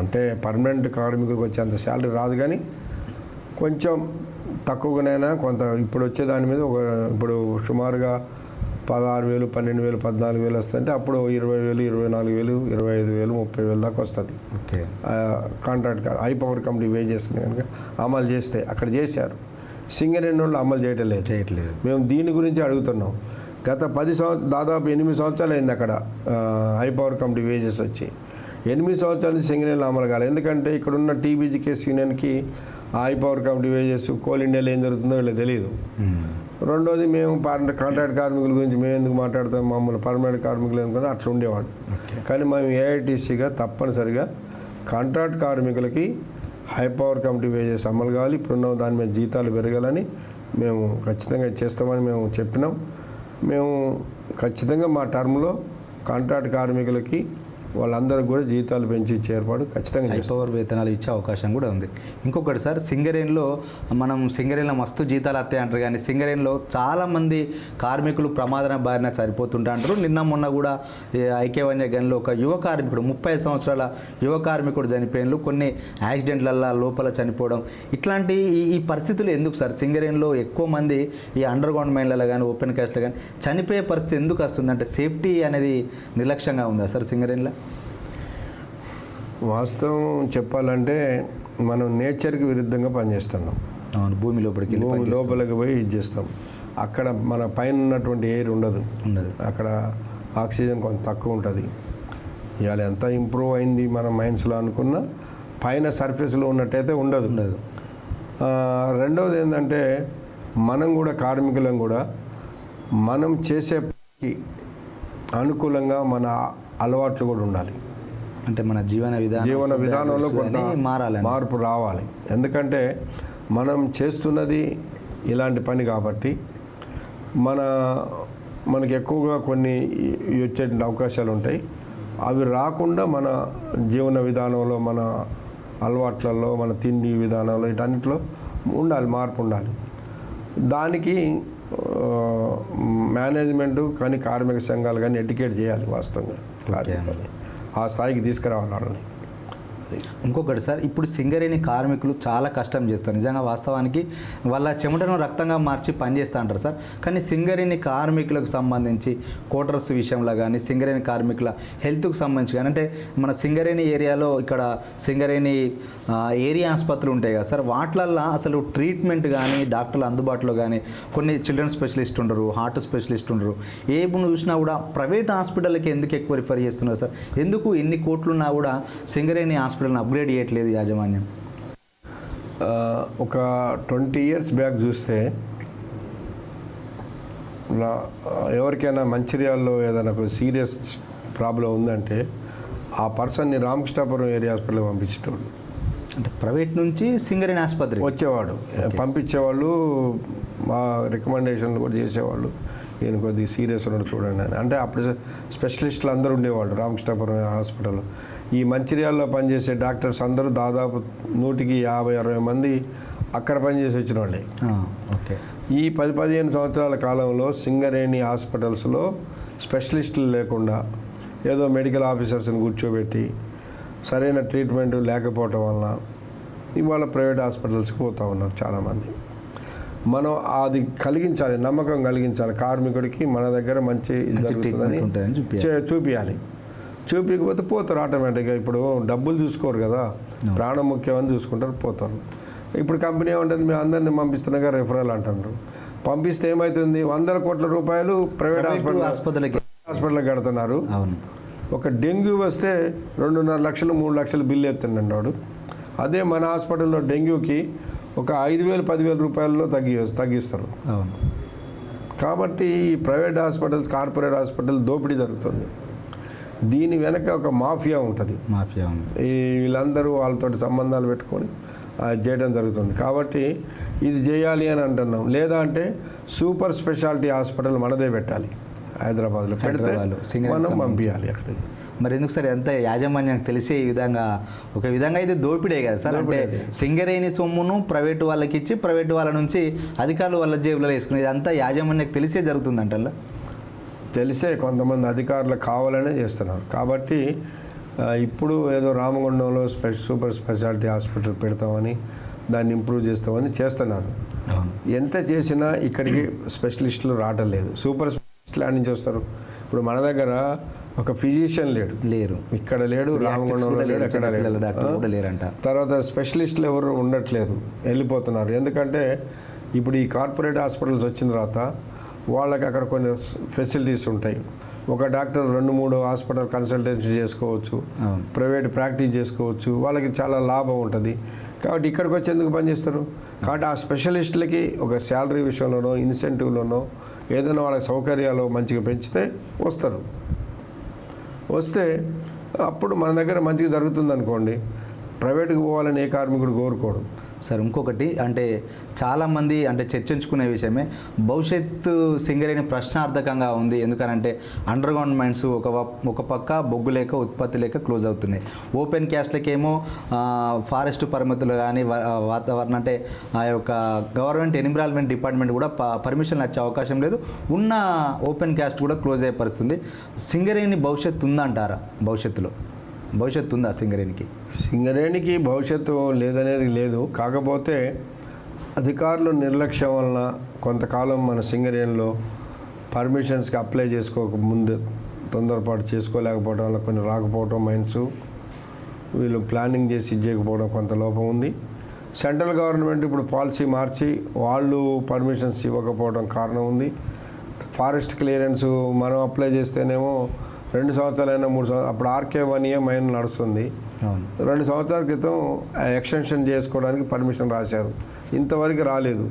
అంటే పర్మనెంట్ కార్మికులకు వచ్చేంత శాలరీ రాదు, కానీ కొంచెం తక్కువగానైనా కొంత ఇప్పుడు వచ్చే దాని మీద ఇప్పుడు సుమారుగా 16,000 12,000 14,000 వస్తుంటే అప్పుడు 20,000 24,000 25,000 30,000 దాకా వస్తుంది. Contract high power committee wages కనుక అమలు చేస్తే అక్కడ చేశారు. సింగరేణి వాళ్ళు అమలు చేయట్లేదు. మేము దీని గురించి అడుగుతున్నాం. గత 10 సంవత్సరాలు దాదాపు 8 సంవత్సరాలు అయింది అక్కడ హై పవర్ కమిటీ వేజెస్ వచ్చి. 8 సంవత్సరాల నుంచి సింగరేణిలో అమలు కాలేదు. ఎందుకంటే ఇక్కడున్న టీబీజీకేఎస్ యూనియన్కి high power committee wages coal ఇండియాలో ఏం జరుగుతుందో వీళ్ళకి తెలియదు. రెండోది మేము కాంట్రాక్ట్ కార్మికుల గురించి మేము ఎందుకు మాట్లాడతాం, మమ్మల్ని పర్మనెంట్ కార్మికులు అనుకుని అట్లా ఉండేవాడు. కానీ మేము ఏఐటీసీగా తప్పనిసరిగా కాంట్రాక్ట్ కార్మికులకి హై పవర్ కమిటీ వేజెస్ అమలు కావాలి, ఇప్పుడున్న దాని మీద జీతాలు పెరగాలని మేము ఖచ్చితంగా చేస్తామని మేము చెప్పినాం. మేము ఖచ్చితంగా మా టర్మ్లో కాంట్రాక్ట్ కార్మికులకి వాళ్ళందరికీ కూడా జీతాలు పెంచి ఇచ్చే ఏర్పాటు ఖచ్చితంగా హై చేస్తాం. పవర్ వేతనాలు ఇచ్చే అవకాశం కూడా ఉంది. ఇంకొకటి సార్, సింగరేణిలో సింగరేణిలో మస్తు జీతాలు వస్తాయి అంటారు, కానీ సింగరేణిలో చాలామంది కార్మికులు ప్రమాదన బారిన సరిపోతుంటా అంటారు. నిన్న మొన్న కూడా ఐక్యవన్య గనిలో ఒక యువ కార్మికుడు 30 సంవత్సరాల యువ కార్మికుడు చనిపోయిన, కొన్ని యాక్సిడెంట్లల్లో లోపల చనిపోవడం, ఇట్లాంటి ఈ పరిస్థితులు ఎందుకు సార్? సింగరేణిలో ఎక్కువ మంది ఈ అండర్ గ్రౌండ్ మైన్లలో కానీ ఓపెన్ కాస్ట్లో కానీ చనిపోయే పరిస్థితి ఎందుకు వస్తుంది? అంటే సేఫ్టీ అనేది నిర్లక్ష్యంగా ఉందా సార్ సింగరేణిలో? వాస్తవం చెప్పాలంటే మనం నేచర్కి విరుద్ధంగా పనిచేస్తున్నాం. అవును, భూమి లోపలికి భూమి లోపలికి పోయి ఇది చేస్తాం. అక్కడ మన పైన ఉన్నటువంటి ఎయిర్ ఉండదు, అక్కడ ఆక్సిజన్ కొంత తక్కువ ఉంటుంది. ఇవాళ ఎంత ఇంప్రూవ్ అయింది మన మైన్స్లో అనుకున్నా పైన సర్ఫేస్లో ఉన్నట్టయితే ఉండదు. రెండవది ఏంటంటే మనం కూడా కార్మికులం కూడా మనం చేసే పనికి అనుకూలంగా మన అలవాట్లు కూడా ఉండాలి. అంటే మన జీవన విధానంలో కొంత మారాలి, మార్పు రావాలి. ఎందుకంటే మనం చేస్తున్నది ఇలాంటి పని కాబట్టి మనకి ఎక్కువగా కొన్ని వచ్చే అవకాశాలు ఉంటాయి. అవి రాకుండా మన జీవన విధానంలో, మన అలవాట్లలో, మన తిండి విధానంలో, వీటన్నిటిలో ఉండాలి, మార్పు ఉండాలి. దానికి మేనేజ్మెంటు కానీ కార్మిక సంఘాలు కానీ ఎడ్యుకేట్ చేయాలి. వాస్తవంగా కార్మికులని ఆ స్థాయికి తీసుకురావాలి వాళ్ళని. ఇంకొకటి సార్, ఇప్పుడు సింగరేణి కార్మికులు చాలా కష్టం చేస్తారు నిజంగా. వాస్తవానికి వాళ్ళ చెమటను రక్తంగా మార్చి పనిచేస్తూ అంటారు సార్. కానీ సింగరేణి కార్మికులకు సంబంధించి క్వార్టర్స్ విషయంలో కానీ, సింగరేణి కార్మికుల హెల్త్కు సంబంధించి కానీ, అంటే మన సింగరేణి ఏరియాలో ఇక్కడ సింగరేణి ఏరియా ఆసుపత్రులు ఉంటాయి కదా సార్, వాటిలల్లో అసలు ట్రీట్మెంట్ కానీ, డాక్టర్లు అందుబాటులో కానీ, కొన్ని చిల్డ్రన్ స్పెషలిస్ట్ ఉండరు, హార్ట్ స్పెషలిస్ట్ ఉండరు. ఏ చూసినా కూడా ప్రైవేట్ హాస్పిటల్కి ఎందుకు ఎక్కువ రిఫర్ చేస్తున్నారు సార్? ఎందుకు ఇన్ని కోట్లున్నా కూడా సింగరేణి హాస్పిటల్ని అప్గ్రేడ్ చేయట్లేదు యాజమాన్యం? ఒక 20 years బ్యాక్ చూస్తే ఎవరికైనా మంచిర్యాలలో ఏదైనా ఒక సీరియస్ ప్రాబ్లం ఉందంటే ఆ పర్సన్ని రామకృష్ణాపురం ఏరియా హాస్పిటల్కి పంపించేటోళ్ళు. అంటే ప్రైవేట్ నుంచి సింగరేణి ఆసుపత్రి వచ్చేవాడు, పంపించేవాళ్ళు, మా రికమెండేషన్లు కూడా చేసేవాళ్ళు. ఈయన కొద్దిగా సీరియస్ ఉన్నాడు చూడండి అని. అంటే అప్పుడు స్పెషలిస్టులు అందరూ ఉండేవాళ్ళు రామకృష్ణాపురం హాస్పిటల్లో. ఈ మంచిర్యాలలో పనిచేసే డాక్టర్స్ అందరూ దాదాపు 150-160 మంది అక్కడ పనిచేసి వచ్చిన వాళ్ళే. ఓకే. ఈ 10-15 సంవత్సరాల కాలంలో సింగరేణి హాస్పిటల్స్లో స్పెషలిస్టులు లేకుండా ఏదో మెడికల్ ఆఫీసర్స్ని కూర్చోబెట్టి సరైన ట్రీట్మెంట్ లేకపోవటం వలన ఇవాళ ప్రైవేట్ హాస్పిటల్స్కి పోతూ ఉన్నారు చాలామంది. మనం అది కలిగించాలి, నమ్మకం కలిగించాలి కార్మికుడికి, మన దగ్గర మంచి జరుగుతుందని చూపించాలి. చూపించకపోతే పోతారు ఆటోమేటిక్గా. ఇప్పుడు డబ్బులు చూసుకోరు కదా, ప్రాణం ముఖ్యమని చూసుకుంటారు, పోతారు. ఇప్పుడు కంపెనీ ఏమంటుంది, మేము అందరినీ పంపిస్తున్నాగా రెఫరల్ అంటున్నారు. పంపిస్తే ఏమవుతుంది, 100 కోట్ల రూపాయలు ప్రైవేట్ హాస్పిటల్కి కడుతున్నారు. ఒక డెంగ్యూ వస్తే 2.5 లక్షలు 3 లక్షలు బిల్లు ఎత్తుండండి వాడు. అదే మన హాస్పిటల్లో డెంగ్యూకి ఒక 5,000-10,000 రూపాయల్లో తగ్గిస్తారు. కాబట్టి ఈ ప్రైవేట్ హాస్పిటల్స్, కార్పొరేట్ హాస్పిటల్ దోపిడీ జరుగుతుంది. దీని వెనక ఒక మాఫియా ఉంటుంది. వీళ్ళందరూ వాళ్ళతో సంబంధాలు పెట్టుకొని చేయడం జరుగుతుంది. కాబట్టి ఇది చేయాలి అని అంటున్నాం. లేదా అంటే సూపర్ స్పెషాలిటీ హాస్పిటల్ మనదే పెట్టాలి, హైదరాబాద్లో పెడితే మనం పంపించాలి అక్కడికి. మరి ఎందుకు సార్ ఎంత యాజమాన్యం తెలిసే ఈ విధంగా, ఒక విధంగా ఇది దోపిడే కదా సార్? అంటే సింగరేణి సొమ్మును ప్రైవేటు వాళ్ళకి ఇచ్చి, ప్రైవేటు వాళ్ళ నుంచి అధికారులు వాళ్ళ జేబులో వేసుకుని ఇదంతా యాజమాన్యం తెలిసే జరుగుతుందంట. తెలిసే కొంతమంది అధికారులు కావాలనే చేస్తున్నారు. కాబట్టి ఇప్పుడు ఏదో రామగుండంలో సూపర్ స్పెషాలిటీ హాస్పిటల్ పెడతామని, దాన్ని ఇంప్రూవ్ చేస్తామని చేస్తున్నారు. ఎంత చేసినా ఇక్కడికి స్పెషలిస్టులు రావటం లేదు. సూపర్ స్పెషలిస్టులు ఆడి నుంచి వస్తారు. ఇప్పుడు మన దగ్గర ఒక ఫిజిషియన్ లేరు, ఇక్కడ లేడు, రామగుండంలో లేడు, ఎక్కడ లేడు. తర్వాత స్పెషలిస్టులు ఎవరు ఉండట్లేదు, వెళ్ళిపోతున్నారు. ఎందుకంటే ఇప్పుడు ఈ కార్పొరేట్ హాస్పిటల్స్ వచ్చిన తర్వాత వాళ్ళకి అక్కడ కొన్ని ఫెసిలిటీస్ ఉంటాయి. ఒక డాక్టర్ 2-3 హాస్పిటల్ కన్సల్టెన్సీ చేసుకోవచ్చు, ప్రైవేట్ ప్రాక్టీస్ చేసుకోవచ్చు, వాళ్ళకి చాలా లాభం ఉంటుంది. కాబట్టి ఇక్కడికి వచ్చి ఎందుకు పనిచేస్తారు? కాబట్టి ఆ స్పెషలిస్టులకి ఒక శాలరీ విషయంలోనో, ఇన్సెంటివ్లోనో, ఏదైనా వాళ్ళ సౌకర్యాలు మంచిగా పెంచితే వస్తే అప్పుడు మన దగ్గర మంచిగా జరుగుతుంది అనుకోండి. ప్రైవేట్కి పోవాలని ఏ కార్మికుడు కోరుకోడు. సార్ ఇంకొకటి అంటే చాలామంది అంటే చర్చించుకునే విషయమే భవిష్యత్తు సింగరేణి ప్రశ్నార్థకంగా ఉంది. ఎందుకనంటే అండర్ గ్రౌండ్ మైన్స్ ఒక పక్క బొగ్గు లేక ఉత్పత్తి లేక క్లోజ్ అవుతున్నాయి. ఓపెన్ క్యాస్ట్లకేమో ఫారెస్ట్ పరిమితులు కానీ వాతావరణం అంటే ఆ యొక్క గవర్నమెంట్ ఎన్విరాన్మెంట్ డిపార్ట్మెంట్ కూడా పర్మిషన్ వచ్చే అవకాశం లేదు. ఉన్న ఓపెన్ క్యాస్ట్ కూడా క్లోజ్ అయ్యే పరిస్థితుంది. సింగరేణి భవిష్యత్తు ఉందంటారా? భవిష్యత్తు ఉందా సింగరేణికి? సింగరేణికి భవిష్యత్తు లేదనేది లేదు. కాకపోతే అధికారుల నిర్లక్ష్యం వలన కొంతకాలం మన సింగరేణిలో పర్మిషన్స్కి అప్లై చేసుకోక ముందు తొందరపాటు చేసుకోలేకపోవడం వల్ల కొన్ని రాకపోవడం, మైన్స్ వీళ్ళు ప్లానింగ్ చేసి ఇచ్చేయకపోవడం కొంత లోపం ఉంది. సెంట్రల్ గవర్నమెంట్ ఇప్పుడు పాలసీ మార్చి వాళ్ళు పర్మిషన్స్ ఇవ్వకపోవడం కారణం ఉంది. ఫారెస్ట్ క్లియరెన్స్ మనం అప్లై చేస్తేనేమో 2 సంవత్సరాలైనా 3 సంవత్సరాలు, అప్పుడు ఆర్కే 1 ఇయర్ మైన్ నడుస్తుంది. 2 సంవత్సరాల క్రితం ఎక్స్టెన్షన్ చేసుకోవడానికి పర్మిషన్ రాశారు, ఇంతవరకు రాలేదు.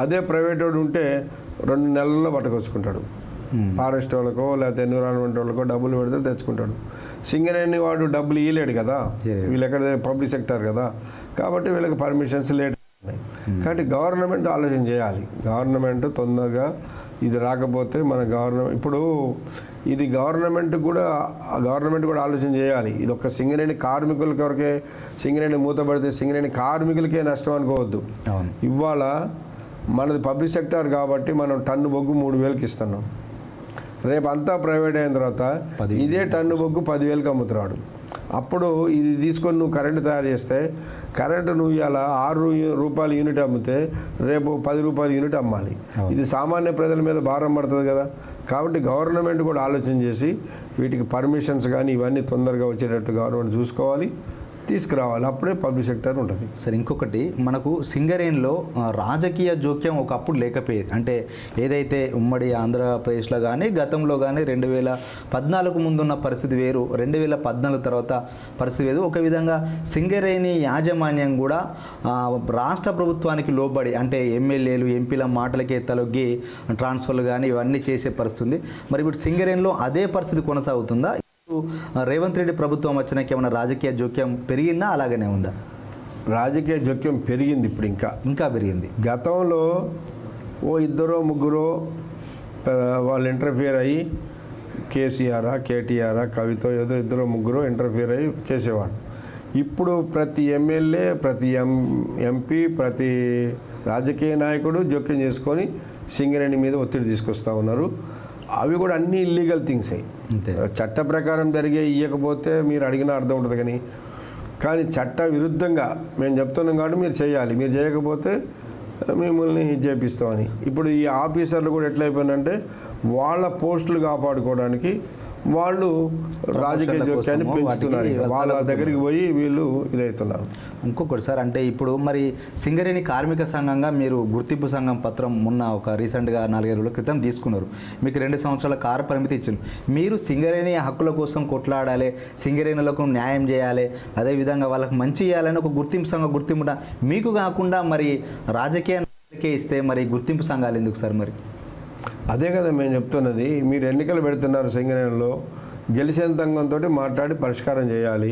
అదే ప్రైవేట్ వాడు ఉంటే 2 నెలల్లో పట్టుకొచ్చుకుంటాడు. ఫారెస్ట్ వాళ్ళకో లేకపోతే ఎన్విరాన్మెంట్ వాళ్ళకో డబ్బులు పెడితే తెచ్చుకుంటాడు. సింగరేణి వాడు డబ్బులు ఇవ్వలేడు కదా, వీళ్ళు ఎక్కడ పబ్లిక్ సెక్టర్ కదా, కాబట్టి వీళ్ళకి పర్మిషన్స్ లేట్ ఉన్నాయి. కాబట్టి గవర్నమెంట్ ఆలోచన చేయాలి. గవర్నమెంట్ తొందరగా ఇది రాకపోతే మన గవర్నమెంట్ ఇప్పుడు ఇది గవర్నమెంట్ కూడా ఆలోచన చేయాలి. ఇది ఒక సింగరేణి కార్మికుల కొరకే సింగరేణి మూతపడితే సింగరేణి కార్మికులకే నష్టం అనుకోవద్దు. ఇవాళ మనది పబ్లిక్ సెక్టార్ కాబట్టి మనం టన్ను బొగ్గు 3,000కి ఇస్తున్నాం. రేపు అంతా ప్రైవేట్ అయిన తర్వాత ఇదే టన్ను బొగ్గు 10,000కి అమ్ముతున్నాడు. అప్పుడు ఇది తీసుకొని నువ్వు కరెంటు తయారు చేస్తే కరెంటు నువ్వు ఇలా 6 రూపాయల యూనిట్ అమ్మితే రేపు 10 రూపాయల యూనిట్ అమ్మాలి. ఇది సామాన్య ప్రజల మీద భారం పడుతుంది కదా. కాబట్టి గవర్నమెంట్ కూడా ఆలోచన చేసి వీటికి పర్మిషన్స్ కానీ ఇవన్నీ తొందరగా వచ్చేటట్టు గవర్నమెంట్ చూసుకోవాలి, తీసుకురావాలి. అప్పుడే పబ్లిక్ సెక్టర్ ఉంటుంది. సరే ఇంకొకటి, మనకు సింగరేణిలో రాజకీయ జోక్యం ఒకప్పుడు లేకపోయేది. అంటే ఏదైతే ఉమ్మడి ఆంధ్రప్రదేశ్లో కానీ గతంలో కానీ 2014 ముందున్న పరిస్థితి వేరు, 2014 తర్వాత పరిస్థితి వేరు. ఒక విధంగా సింగరేణి యాజమాన్యం కూడా రాష్ట్ర ప్రభుత్వానికి లోబడి అంటే ఎమ్మెల్యేలు ఎంపీల మాటలకే తలొగ్గి ట్రాన్స్ఫర్లు కానీ ఇవన్నీ చేసే పరిస్థితి ఉంది. మరి ఇప్పుడు సింగరేణిలో అదే పరిస్థితి కొనసాగుతుందా? రేవంత్ రెడ్డి ప్రభుత్వం వచ్చినాక ఏమైనా రాజకీయ జోక్యం పెరిగిందా, అలాగనే ఉందా? రాజకీయ జోక్యం పెరిగింది, ఇప్పుడు ఇంకా పెరిగింది. గతంలో 2-3 వాళ్ళు ఇంటర్ఫియర్ అయ్యి కేసీఆర్ కేటీఆర్ కవితో ఏదో 2-3 ఇంటర్ఫియర్ అయ్యి చేసేవాడు. ఇప్పుడు ప్రతి ఎమ్మెల్యే, ప్రతి ఎంపీ, ప్రతి రాజకీయ నాయకుడు జోక్యం చేసుకొని సింగరేణి మీద ఒత్తిడి తీసుకొస్తూ ఉన్నారు. అవి కూడా అన్నీ ఇల్లీగల్ థింగ్స్ అయ్యి చట్ట ప్రకారం జరిగే ఇవ్వకపోతే మీరు అడిగిన అర్థం ఉంటుంది. కానీ చట్ట విరుద్ధంగా మేము చెప్తున్నాం కాబట్టి మీరు చేయాలి, మీరు చేయకపోతే మిమ్మల్ని చేపిస్తామని. ఇప్పుడు ఈ ఆఫీసర్లు కూడా ఎట్లయిపోయినంటే వాళ్ళ పోస్టులు కాపాడుకోవడానికి వాళ్ళు రాజకీయ జోక్యాన్ని పెంచుతున్నారు. వాళ్ళ దగ్గరికి పోయి వీళ్ళు ఇదవుతున్నారు. ఇంకొకటి సార్, అంటే ఇప్పుడు మరి సింగరేణి కార్మిక సంఘంగా మీరు గుర్తింపు సంఘం పత్రం మొన్న ఒక రీసెంట్గా 4-5 రోజుల క్రితం తీసుకున్నారు. మీకు 2 సంవత్సరాల కాల పరిమితి ఇచ్చింది. మీరు సింగరేణి హక్కుల కోసం కొట్లాడాలి, సింగరేణులకు న్యాయం చేయాలి, అదేవిధంగా వాళ్ళకి మంచి చేయాలని ఒక గుర్తింపు సంఘం గుర్తింపు మీకు కాకుండా మరి రాజకీయానికే ఇస్తే మరి గుర్తింపు సంఘాలు ఎందుకు సార్? మరి అదే కదా మేము చెప్తున్నది. మీరు ఎన్నికలు పెడుతున్నారు సింగరేణిలో, గెలిచిన సంఘంతో మాట్లాడి పరిష్కారం చేయాలి.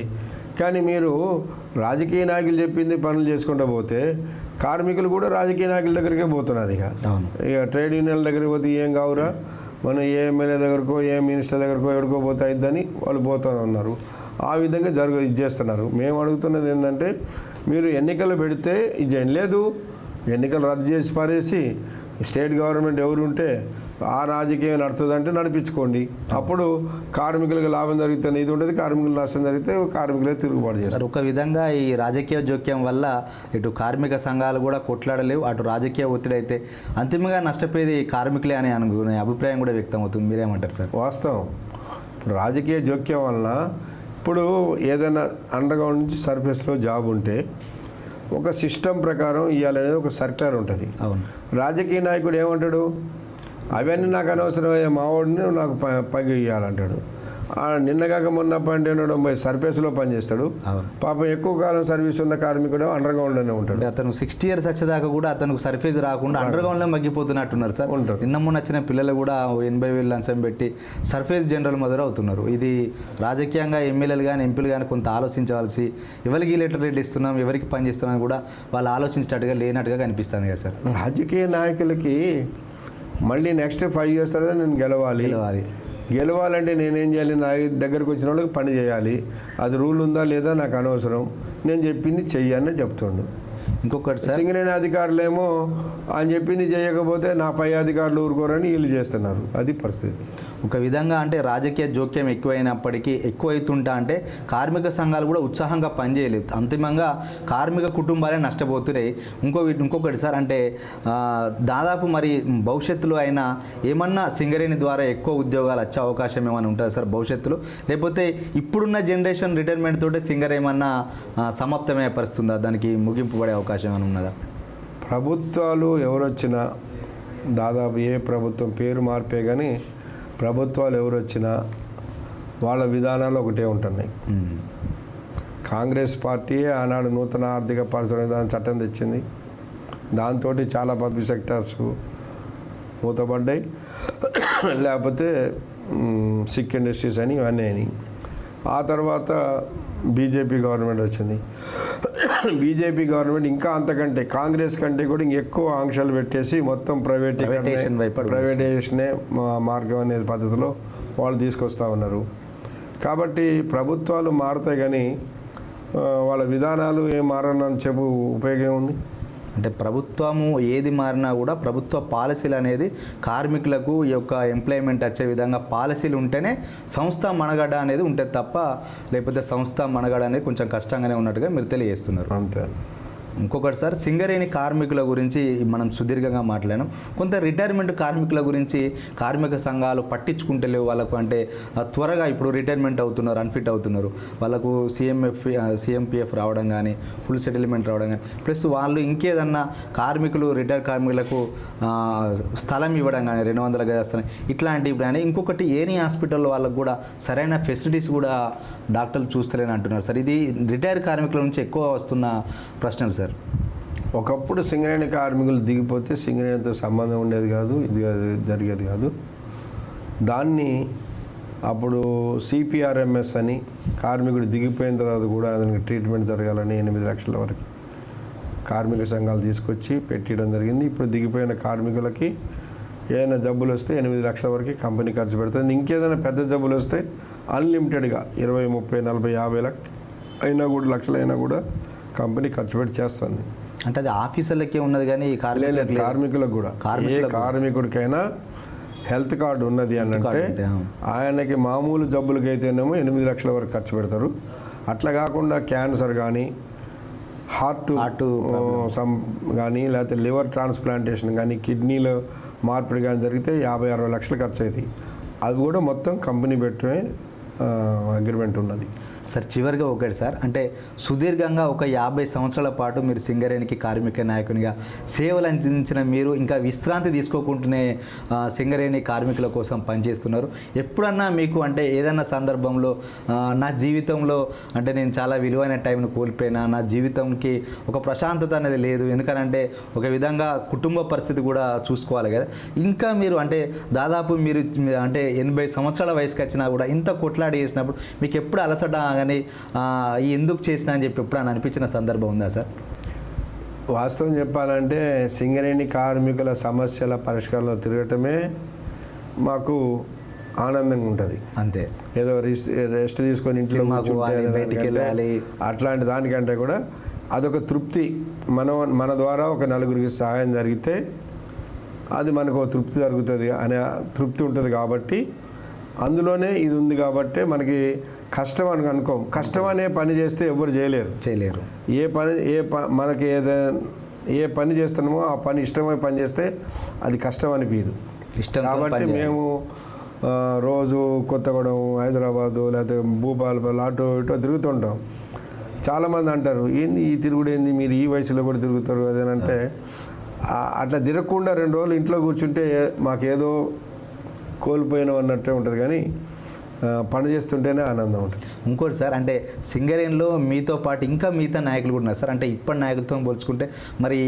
కానీ మీరు రాజకీయ నాయకులు చెప్పింది పనులు చేసుకుంటూ పోతే కార్మికులు కూడా రాజకీయ నాయకుల దగ్గరికే పోతున్నారు. ఇక ట్రేడ్ యూనియన్ల దగ్గరికి పోతే ఏం కావురా, మనం ఏ ఎమ్మెల్యే దగ్గరకో ఏ మినిస్టర్ దగ్గరకో ఎక్కడికో పోతే అయిద్దని వాళ్ళు పోతూ ఉన్నారు. ఆ విధంగా ఇది చేస్తున్నారు. మేము అడుగుతున్నది ఏంటంటే మీరు ఎన్నికలు పెడితే ఇది లేదు, ఎన్నికలు రద్దు చేసి పారేసి స్టేట్ గవర్నమెంట్ ఎవరుంటే ఆ రాజకీయం నడుతుందంటే నడిపించుకోండి. అప్పుడు కార్మికులకు లాభం జరిగితే ఇది ఉంటుంది, కార్మికులు నష్టం జరిగితే కార్మికులే తిరుగుబాటు చేస్తారు. ఒక విధంగా ఈ రాజకీయ జోక్యం వల్ల ఇటు కార్మిక సంఘాలు కూడా కొట్లాడలేవు, అటు రాజకీయ ఒత్తిడి అయితే అంతిమంగా నష్టపోయేది కార్మికులే అనే అనుకునే అభిప్రాయం కూడా వ్యక్తం అవుతుంది. మీరేమంటారు సార్? వాస్తవం. ఇప్పుడు రాజకీయ జోక్యం వలన ఇప్పుడు ఏదైనా అండర్ గ్రౌండ్ నుంచి సర్ఫేస్లో జాబ్ ఉంటే ఒక సిస్టమ్ ప్రకారం ఇవ్వాలనేది ఒక సర్క్యులర్ ఉంటుంది. అవును. రాజకీయ నాయకుడు ఏమంటాడు, అవన్నీ నాకు అనవసరమయ్యే మావాడిని నాకు పగి ఇవ్వాలంటాడు. నిన్నగాక మొన్న అపాయింట్ అయినాడు సర్ఫేస్లో పనిచేస్తాడు. అవును. పాపం ఎక్కువ కాలం సర్వీస్ ఉన్న కార్మికుడు అండర్ గ్రౌండ్లోనే ఉంటాడు. అంటే అతను 60 years వచ్చేదాకా కూడా అతనికి సర్ఫేస్ రాకుండా అండర్ గ్రౌండ్లో మగ్గిపోతున్నట్టున్నారు సార్. ఉంటాడు. నిన్న మొన్న వచ్చిన పిల్లలు కూడా 80,000 లంచం పెట్టి సర్ఫేస్ జనరల్ మొదలు అవుతున్నారు. ఇది రాజకీయంగా ఎమ్మెల్యేలు కానీ ఎంపీలు కానీ కొంత ఆలోచించవలసి, ఎవరికి లెటర్ రేట్ ఇస్తున్నాం, ఎవరికి పని చేస్తున్నాం కూడా వాళ్ళు ఆలోచించేటట్టుగా లేనట్టుగా కనిపిస్తుంది కదా సార్. రాజకీయ నాయకులకి మళ్ళీ నెక్స్ట్ 5 years తర్వాత నేను గెలవాలంటే నేనేం చేయాలి? నా దగ్గరకు వచ్చిన వాళ్ళకి పని చేయాలి. అది రూల్ ఉందా లేదా నాకు అనవసరం, నేను చెప్పింది చెయ్యని చెప్తుండు. ఇంకొకటి సార్, సింగరేణి అధికారులేమో ఆయన చెప్పింది చేయకపోతే నా పై అధికారులు ఊరుకోరని వీళ్ళు చేస్తున్నారు. అది పరిస్థితి. ఒక విధంగా అంటే రాజకీయ జోక్యం ఎక్కువైనప్పటికీ ఎక్కువైతుంటా అంటే కార్మిక సంఘాలు కూడా ఉత్సాహంగా పనిచేయలేదు. అంతిమంగా కార్మిక కుటుంబాలే నష్టపోతున్నాయి. ఇంకొకటి సార్, అంటే దాదాపు మరి భవిష్యత్తులో అయినా ఏమన్నా సింగరేణి ద్వారా ఎక్కువ ఉద్యోగాలు వచ్చే అవకాశం ఏమైనా ఉంటుంది సార్ భవిష్యత్తులో? లేకపోతే ఇప్పుడున్న జనరేషన్ రిటైర్మెంట్ తోటి సింగర్ ఏమన్నా సమాప్తమయ్యే పరిస్థితుందా? దానికి ముగింపు పడే అవకాశం ఏమైనా ఉన్నదా? ప్రభుత్వాలు ఎవరొచ్చినా, దాదాపు ఏ ప్రభుత్వం పేరు మార్పే కానీ ప్రభుత్వాలు ఎవరొచ్చినా వాళ్ళ విధానాలు ఒకటే ఉంటున్నాయి. కాంగ్రెస్ పార్టీ ఆనాడు నూతన ఆర్థిక పరిశ్రమ విధానం చట్టం తెచ్చింది. దాంతో చాలా పబ్లిక్ సెక్టార్స్ మూతపడ్డాయి. లేకపోతే సిక్ ఇండస్ట్రీస్ అని ఇవన్నీ అయినాయి. ఆ తర్వాత బీజేపీ గవర్నమెంట్ వచ్చింది. బీజేపీ గవర్నమెంట్ ఇంకా అంతకంటే కాంగ్రెస్ కంటే కూడా ఇంకెక్కువ ఆంక్షలు పెట్టేసి మొత్తం ప్రైవేటైజేషనే మార్గం అనేది పద్ధతిలో వాళ్ళు తీసుకొస్తూ ఉన్నారు. కాబట్టి ప్రభుత్వాలు మారుతాయి కానీ వాళ్ళ విధానాలు ఏం మారని చెప్పు ఉపయోగం ఉంది. అంటే ప్రభుత్వము ఏది మారినా కూడా ప్రభుత్వ పాలసీలు అనేది కార్మికులకు ఈ యొక్క ఎంప్లాయ్మెంట్ వచ్చే విధంగా పాలసీలు ఉంటేనే సంస్థ మనుగడ అనేది ఉంటుంది తప్ప, లేకపోతే సంస్థ మనుగడ అనేది కొంచెం కష్టంగానే ఉన్నట్టుగా మీరు తెలియజేస్తున్నారు. అంతే. ఇంకొకటి సార్, సింగరేణి కార్మికుల గురించి మనం సుదీర్ఘంగా మాట్లాడాం. కొంత రిటైర్మెంట్ కార్మికుల గురించి కార్మిక సంఘాలు పట్టించుకుంటలేవు. వాళ్ళకు అంటే త్వరగా ఇప్పుడు రిటైర్మెంట్ అవుతున్నారు, అన్ఫిట్ అవుతున్నారు. వాళ్ళకు సిఎంపిఎఫ్ రావడం కానీ, ఫుల్ సెటిల్మెంట్ రావడం కానీ, ప్లస్ వాళ్ళు ఇంకేదన్నా రిటైర్ కార్మికులకు స్థలం ఇవ్వడం కానీ 200 గజ స్థలం ఇట్లాంటివి కానీ. ఇంకొకటి ఏని హాస్పిటల్లో వాళ్ళకు కూడా సరైన ఫెసిలిటీస్ కూడా డాక్టర్లు చూస్తలేని అంటున్నారు సార్. ఇది రిటైర్ కార్మికుల నుంచి ఎక్కువ వస్తున్న ప్రశ్నలు సార్. ఒకప్పుడు సింగరేణి కార్మికులు దిగిపోతే సింగరేణితో సంబంధం ఉండేది కాదు, ఇది జరిగేది కాదు. దాన్ని అప్పుడు సిపిఆర్ఎంఎస్ అని కార్మికుడు దిగిపోయిన తర్వాత కూడా అతనికి ట్రీట్మెంట్ జరగాలని 8 లక్షల వరకు కార్మిక సంఘాలు తీసుకొచ్చి పెట్టడం జరిగింది. ఇప్పుడు దిగిపోయిన కార్మికులకి ఏదైనా జబ్బులు వస్తే 8 లక్షల వరకు కంపెనీ ఖర్చు పెడుతుంది. ఇంకేదైనా పెద్ద జబ్బులు వస్తే అన్లిమిటెడ్గా 20, 30, 40, 50 అయినా కూడా లక్షలు అయినా కూడా కంపెనీ ఖర్చు పెట్టి చేస్తుంది. అంటే అది ఆఫీసర్లకే ఉన్నది కానీ కార్మికులకు కూడా, ఏ కార్మికుడికైనా హెల్త్ కార్డు ఉన్నది అని అంటే ఆయనకి మామూలు జబ్బులకైతేనేమో 8 లక్షల వరకు ఖర్చు పెడతారు. అట్లా కాకుండా క్యాన్సర్ కానీ, హార్ట్ కానీ, లేకపోతే లివర్ ట్రాన్స్ప్లాంటేషన్ కానీ, కిడ్నీలో మార్పిడి కానీ జరిగితే 50-60 లక్షలు ఖర్చు అవుతాయి. అది కూడా మొత్తం కంపెనీ పెట్టే అగ్రిమెంట్ ఉన్నది. సార్ చివరిగా ఒకటి సార్, అంటే సుదీర్ఘంగా ఒక 50 సంవత్సరాల పాటు మీరు సింగరేణికి కార్మిక నాయకునిగా సేవలు అందించిన మీరు ఇంకా విశ్రాంతి తీసుకోకుండానే సింగరేణి కార్మికుల కోసం పనిచేస్తున్నారు. ఎప్పుడన్నా మీకు అంటే ఏదైనా సందర్భంలో నా జీవితంలో అంటే నేను చాలా విలువైన టైంను కోల్పోయినా, నా జీవితంకి ఒక ప్రశాంతత అనేది లేదు, ఎందుకనంటే ఒక విధంగా కుటుంబ పరిస్థితి కూడా చూసుకోవాలి కదా, ఇంకా మీరు అంటే దాదాపు మీరు అంటే 80 సంవత్సరాల వయసుకి వచ్చినా కూడా ఇంత కొట్లాడి చేసినప్పుడు మీకు ఎప్పుడు అలసట కానీ ఎందుకు చేసినా అని చెప్పి ఎప్పుడు అని అనిపించిన సందర్భం ఉందా సార్? వాస్తవం చెప్పాలంటే సింగరేణి కార్మికుల సమస్యల పరిష్కారంలో తిరగటమే మాకు ఆనందంగా ఉంటుంది. అంతే, ఏదో రెస్ట్ తీసుకొని ఇంట్లో బయటికి వెళ్ళాలి అట్లాంటి దానికంటే కూడా అదొక తృప్తి. మన ద్వారా ఒక నలుగురికి సహాయం జరిగితే అది మనకు తృప్తి జరుగుతుంది అనే తృప్తి ఉంటుంది. కాబట్టి అందులోనే ఇది ఉంది. కాబట్టి మనకి కష్టం అని అనుకోం. కష్టం అనే పని చేస్తే ఎవరు చేయలేరు. మనకి ఏ పని చేస్తున్నామో ఆ పని ఇష్టమై పని చేస్తే అది కష్టం అనిపించదు. కాబట్టి మేము రోజు కొత్తగూడెం, హైదరాబాదు, లేకపోతే భూపాలపల్లి అటు ఇటో తిరుగుతుంటాం. చాలామంది అంటారు, ఏంది ఈ తిరుగుడు, ఏంది మీరు ఈ వయసులో కూడా తిరుగుతారు అదేనంటే, అట్లా తిరగకుండా 2 రోజులు ఇంట్లో కూర్చుంటే మాకేదో కోల్పోయినాం అన్నట్టే ఉంటుంది. కానీ పని చేస్తుంటేనే ఆనందం ఉంటుంది. ఇంకోటి సార్, అంటే సింగరేణిలో మీతో పాటు ఇంకా మిగతా నాయకులు కూడా ఉన్నారు సార్. అంటే ఇప్పటి నాయకులతో పోల్చుకుంటే మరి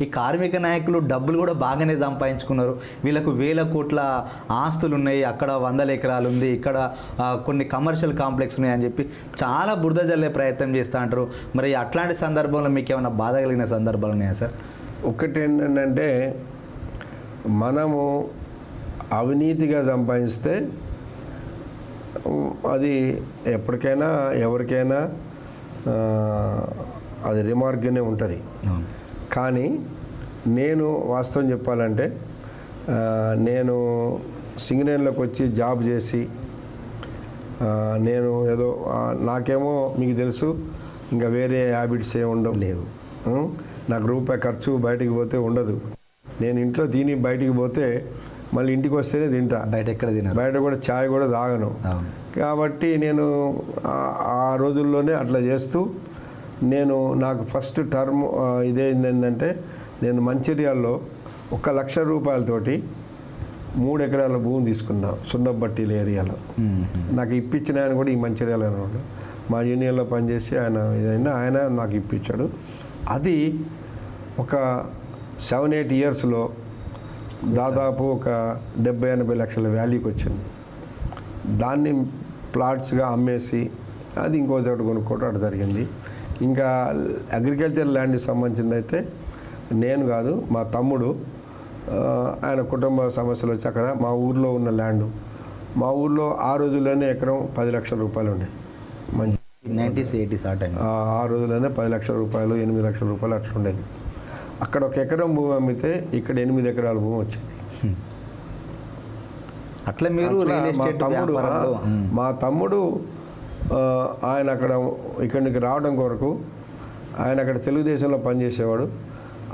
ఈ కార్మిక నాయకులు డబ్బులు కూడా బాగానే సంపాదించుకున్నారు. వీళ్ళకు వేల కోట్ల ఆస్తులు ఉన్నాయి, అక్కడ 100 ఎకరాలు ఉంది, ఇక్కడ కొన్ని కమర్షియల్ కాంప్లెక్స్ ఉన్నాయి అని చెప్పి చాలా బురద జల్లే ప్రయత్నం చేస్తూ అంటారు. మరి అట్లాంటి సందర్భంలో మీకు ఏమైనా బాధ కలిగిన సందర్భాలు ఉన్నాయా సార్? ఒకటి ఏంటంటే, మనము అవినీతిగా సంపాదిస్తే అది ఎప్పటికైనా ఎవరికైనా అది రిమార్క్గానే ఉంటుంది. కానీ నేను వాస్తవం చెప్పాలంటే, నేను సింగరేణిలోకి వచ్చి జాబ్ చేసి నేను ఏదో నాకేమో మీకు తెలుసు ఇంకా వేరే హ్యాబిట్స్ ఏమి ఉండవు, లేవు. నాకు రూపాయి ఖర్చు బయటికి పోతే ఉండదు. నేను ఇంట్లో తిని బయటికి పోతే మళ్ళీ ఇంటికి వస్తేనే తింటా, బయట ఎక్కడ తినా, బయట కూడా ఛాయ్ కూడా తాగను. కాబట్టి నేను ఆ రోజుల్లోనే అట్లా చేస్తూ నాకు ఫస్ట్ టర్మ్ ఇదేంటంటే, నేను మంచిర్యాలలో 1,00,000 రూపాయలతోటి 3 ఎకరాల భూమి తీసుకున్నా సున్నబట్టీల ఏరియాలో. నాకు ఇప్పించిన ఆయన కూడా ఈ మంచిర్యాల ఉన్నాడు, మా యూనియన్లో పనిచేసి ఆయన నాకు ఇప్పించాడు. అది ఒక 7-8 ఇయర్స్లో దాదాపు ఒక 70-80 లక్షల వాల్యూకి వచ్చింది. దాన్ని ప్లాట్స్గా అమ్మేసి అది ఇంకో చోట కొనుక్కోవడం అటు జరిగింది. ఇంకా అగ్రికల్చర్ ల్యాండ్కి సంబంధించింది అయితే నేను కాదు, మా తమ్ముడు, ఆయన కుటుంబ సమస్యలు వచ్చి అక్కడ మా ఊర్లో ఉన్న ల్యాండ్, మా ఊర్లో ఆ రోజుల్లోనే ఎకరం 10 లక్షల రూపాయలు ఉండే. మంచి 90s 80s ఆ టైం, ఆ రోజుల్లోనే 10 లక్షల రూపాయలు 8 లక్షల రూపాయలు అట్లా ఉండేది. అక్కడ 1 ఎకరం భూమి అమ్మితే ఇక్కడ 8 ఎకరాల భూమి వచ్చింది. అట్లా మీరు మా తమ్ముడు ఆయన అక్కడ ఇక్కడికి రావడం కొరకు ఆయన అక్కడ తెలుగుదేశంలో పనిచేసేవాడు.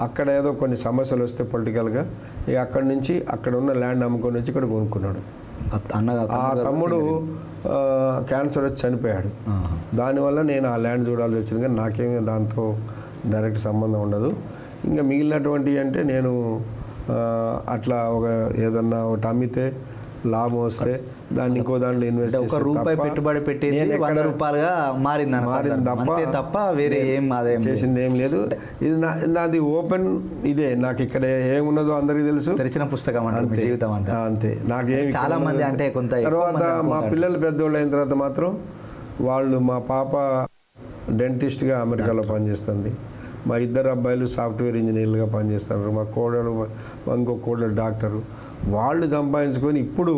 అక్కడ ఏదో కొన్ని సమస్యలు వస్తే పొలిటికల్గా ఇక అక్కడి నుంచి అక్కడ ఉన్న ల్యాండ్ అమ్ముకొని వచ్చి ఇక్కడ కొనుక్కున్నాడు. ఆ తమ్ముడు క్యాన్సర్ వచ్చి చనిపోయాడు. దానివల్ల నేను ఆ ల్యాండ్ చూడాల్సి వచ్చింది, కానీ నాకేమీ దాంతో డైరెక్ట్ సంబంధం ఉండదు. ఇంకా మిగిలినటువంటి అంటే నేను అట్లా ఏదన్నా ఒకటి అమ్మితే లాభం వస్తే దాన్ని ఇంకో దాంట్లో ఇన్వెస్ట్ చేసి రూపాయి పెట్టుబడి పెట్టి రూపాయలుగా మారింది తప్ప వేరే ఏం చేసింది ఏం లేదు. ఇది నాది ఓపెన్, ఇదే నాకు ఇక్కడ ఏమున్నదో అందరికీ తెలుసు, తెరిచిన పుస్తకం జీవితం అంతే. నాకేం చాలా మంది అంటే కొంత తర్వాత మా పిల్లలు పెద్దోళ్ళు అయిన తర్వాత మాత్రం వాళ్ళు, మా పాప డెంటిస్ట్గా అమెరికాలో పనిచేస్తుంది, మా 2 అబ్బాయిలు సాఫ్ట్వేర్ ఇంజనీర్లుగా పనిచేస్తున్నారు, మా ఇంకో కోడలు డాక్టరు. వాళ్ళు సంపాదించుకొని ఇప్పుడు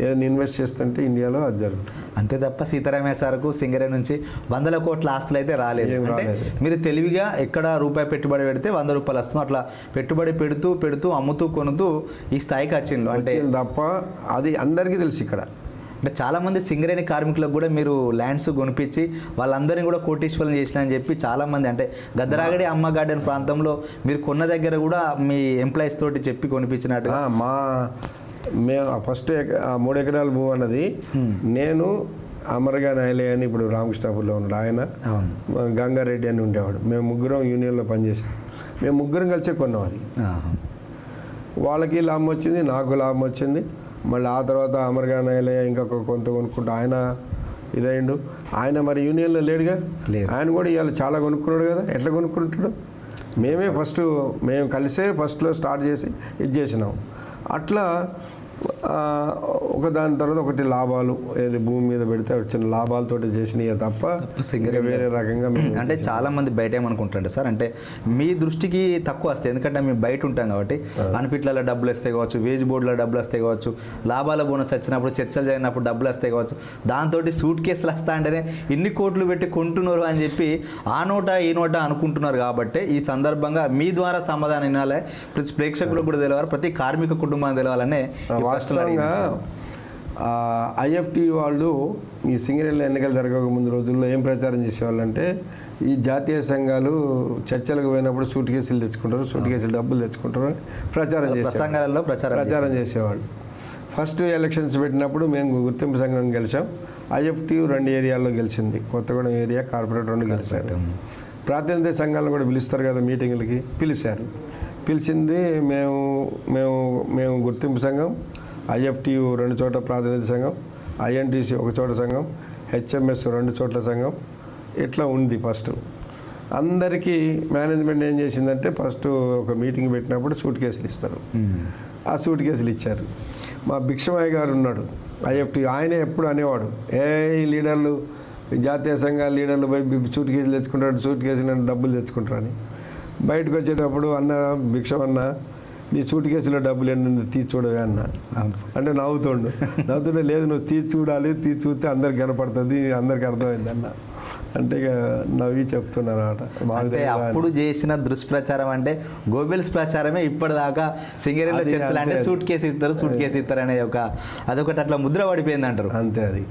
ఏదైనా ఇన్వెస్ట్ చేస్తుంటే ఇండియాలో అది జరుగుతుంది. అంతే తప్ప సీతారామయ్య సార్కు సింగరేణి నుంచి 100 కోట్ల ఆస్తులు అయితే రాలేదు. మీరు తెలివిగా ఎక్కడ రూపాయి పెట్టుబడి పెడితే 100 రూపాయలు వస్తుంది, అట్లా పెట్టుబడి పెడుతూ అమ్ముతూ కొనుతూ ఈ స్థాయికి వచ్చిండు అంటే తప్ప అది అందరికీ తెలుసు. ఇక్కడ అంటే చాలామంది సింగరేణి కార్మికులకు కూడా మీరు ల్యాండ్స్ కొనిపించి వాళ్ళందరినీ కూడా కోటీశ్వరం చేసిన అని చెప్పి చాలామంది, అంటే గద్దరాగడి అమ్మ గార్డెన్ ప్రాంతంలో మీరు కొన్న దగ్గర కూడా మీ ఎంప్లాయీస్ తోటి చెప్పి కొనిపించినట్టు. మేము ఫస్ట్ 3 ఎకరాల భూమి అన్నది నేను, అమర్గా నాయలే అని ఇప్పుడు రామకృష్ణాపూర్లో ఉన్నాడు ఆయన, గంగారెడ్డి అని ఉండేవాడు, మేము ముగ్గురం యూనియన్లో పనిచేసాం. మేము ముగ్గురం కలిసే కొన్నాం. అది వాళ్ళకి లాభం వచ్చింది, నాకు లాభం వచ్చింది. మళ్ళీ ఆ తర్వాత అమర్గా నాయలే ఇంకా కొంత కొనుక్కుంటూ ఆయన ఇదైండు. ఆయన మరి యూనియన్లో లేడుగా, ఆయన కూడా ఇవాళ చాలా కొనుక్కున్నాడు కదా. ఎట్లా కొనుక్కుంటాడు? మేము కలిసే ఫస్ట్లో స్టార్ట్ చేసి ఇది చేసినాం. అట్లా ఒక దాని తర్వాత ఒకటి లాభాలు, ఏది భూమి మీద పెడితే వచ్చిన లాభాలతో చేసినాయి తప్ప వేరే రకంగా. అంటే చాలా మంది బయట ఏమనుకుంటారంటే సార్, అంటే మీ దృష్టికి తక్కువ వస్తాయి, ఎందుకంటే మేము బయట ఉంటాం కాబట్టి అన్ఫిట్లలో డబ్బులు వస్తాయి కావచ్చు, వేజ్ బోర్డులో డబ్బులు వస్తాయి కావచ్చు, లాభాల బోనస్ వచ్చినప్పుడు చర్చలు జరిగినప్పుడు డబ్బులు వస్తాయి కావచ్చు, దాంతో సూట్ కేసులు వస్తా అంటేనే ఇన్ని కోట్లు పెట్టి కొంటున్నారు అని చెప్పి ఆ నోట ఈ నోట అనుకుంటున్నారు. కాబట్టి ఈ సందర్భంగా మీ ద్వారా సమాధానం వినాలి, ప్రతి ప్రేక్షకులకు కూడా తెలవాలి, ప్రతి కార్మిక కుటుంబానికి తెలవాలనే. వాస్తవంగా ఐఎఫ్టీ వాళ్ళు ఈ సింగరేణిలో ఎన్నికలు జరగక ముందు రోజుల్లో ఏం ప్రచారం చేసేవాళ్ళంటే, ఈ జాతీయ సంఘాలు చర్చలకు పోయినప్పుడు సూట్ కేసులు తెచ్చుకుంటారు, సూట్ కేసులు డబ్బులు తెచ్చుకుంటారు ప్రచారం చేసేవాళ్ళు. ఫస్ట్ ఎలక్షన్స్ పెట్టినప్పుడు మేము గుర్తింపు సంఘం గెలిచాం. ఐఎఫ్టీ 2 ఏరియాల్లో గెలిచింది, కొత్తగూడెం ఏరియా, కార్పొరేట్ 2 గెలిచారు. ప్రాతినిధ్య సంఘాలను కూడా పిలుస్తారు కదా మీటింగ్లకి, పిలిచారు. పిలిచింది మేము గుర్తింపు సంఘం, ఐఎఫ్టీయు 2 చోట్ల ప్రాతినిధ్య సంఘం, ఐఎన్టీసీ ఒక చోట సంఘం, హెచ్ఎంఎస్ 2 చోట్ల సంఘం, ఇట్లా ఉంది ఫస్ట్. అందరికీ మేనేజ్మెంట్ ఏం చేసిందంటే ఫస్ట్ ఒక మీటింగ్ పెట్టినప్పుడు సూట్ కేసులు ఇస్తారు. ఆ సూట్ కేసులు ఇచ్చారు. మా భిక్షమయ్య గారు ఉన్నాడు ఐఎఫ్టీ, ఆయనే ఎప్పుడు అనేవాడు, ఈ లీడర్లు జాతీయ సంఘాల లీడర్లు పోయి సూట్ కేసులు తెచ్చుకుంటాడు, సూట్ కేసులు డబ్బులు తెచ్చుకుంటారని. బయటకు వచ్చేటప్పుడు అన్న భిక్షమన్న నీ సూట్ కేసులో డబ్బులు ఎన్ని తీసి చూడవే అన్న. అంటే నవ్వుతుండే లేదు నువ్వు తీసి చూడాలి, తీసి చూస్తే అందరికి కనపడుతుంది, అందరికి అర్థమైంది అన్న. అంటే ఇక నవ్వి చెప్తున్నారు అంటే అప్పుడు చేసిన దుష్ప్రచారం అంటే గోబెల్స్ ప్రచారమే ఇప్పటిదాకా సింగరేణిలో చర్చలు అంటే సూట్ కేసు ఇస్తారు అనే అదొకటి అట్లా ముద్ర పడిపోయింది అంటారు. అంతే అది.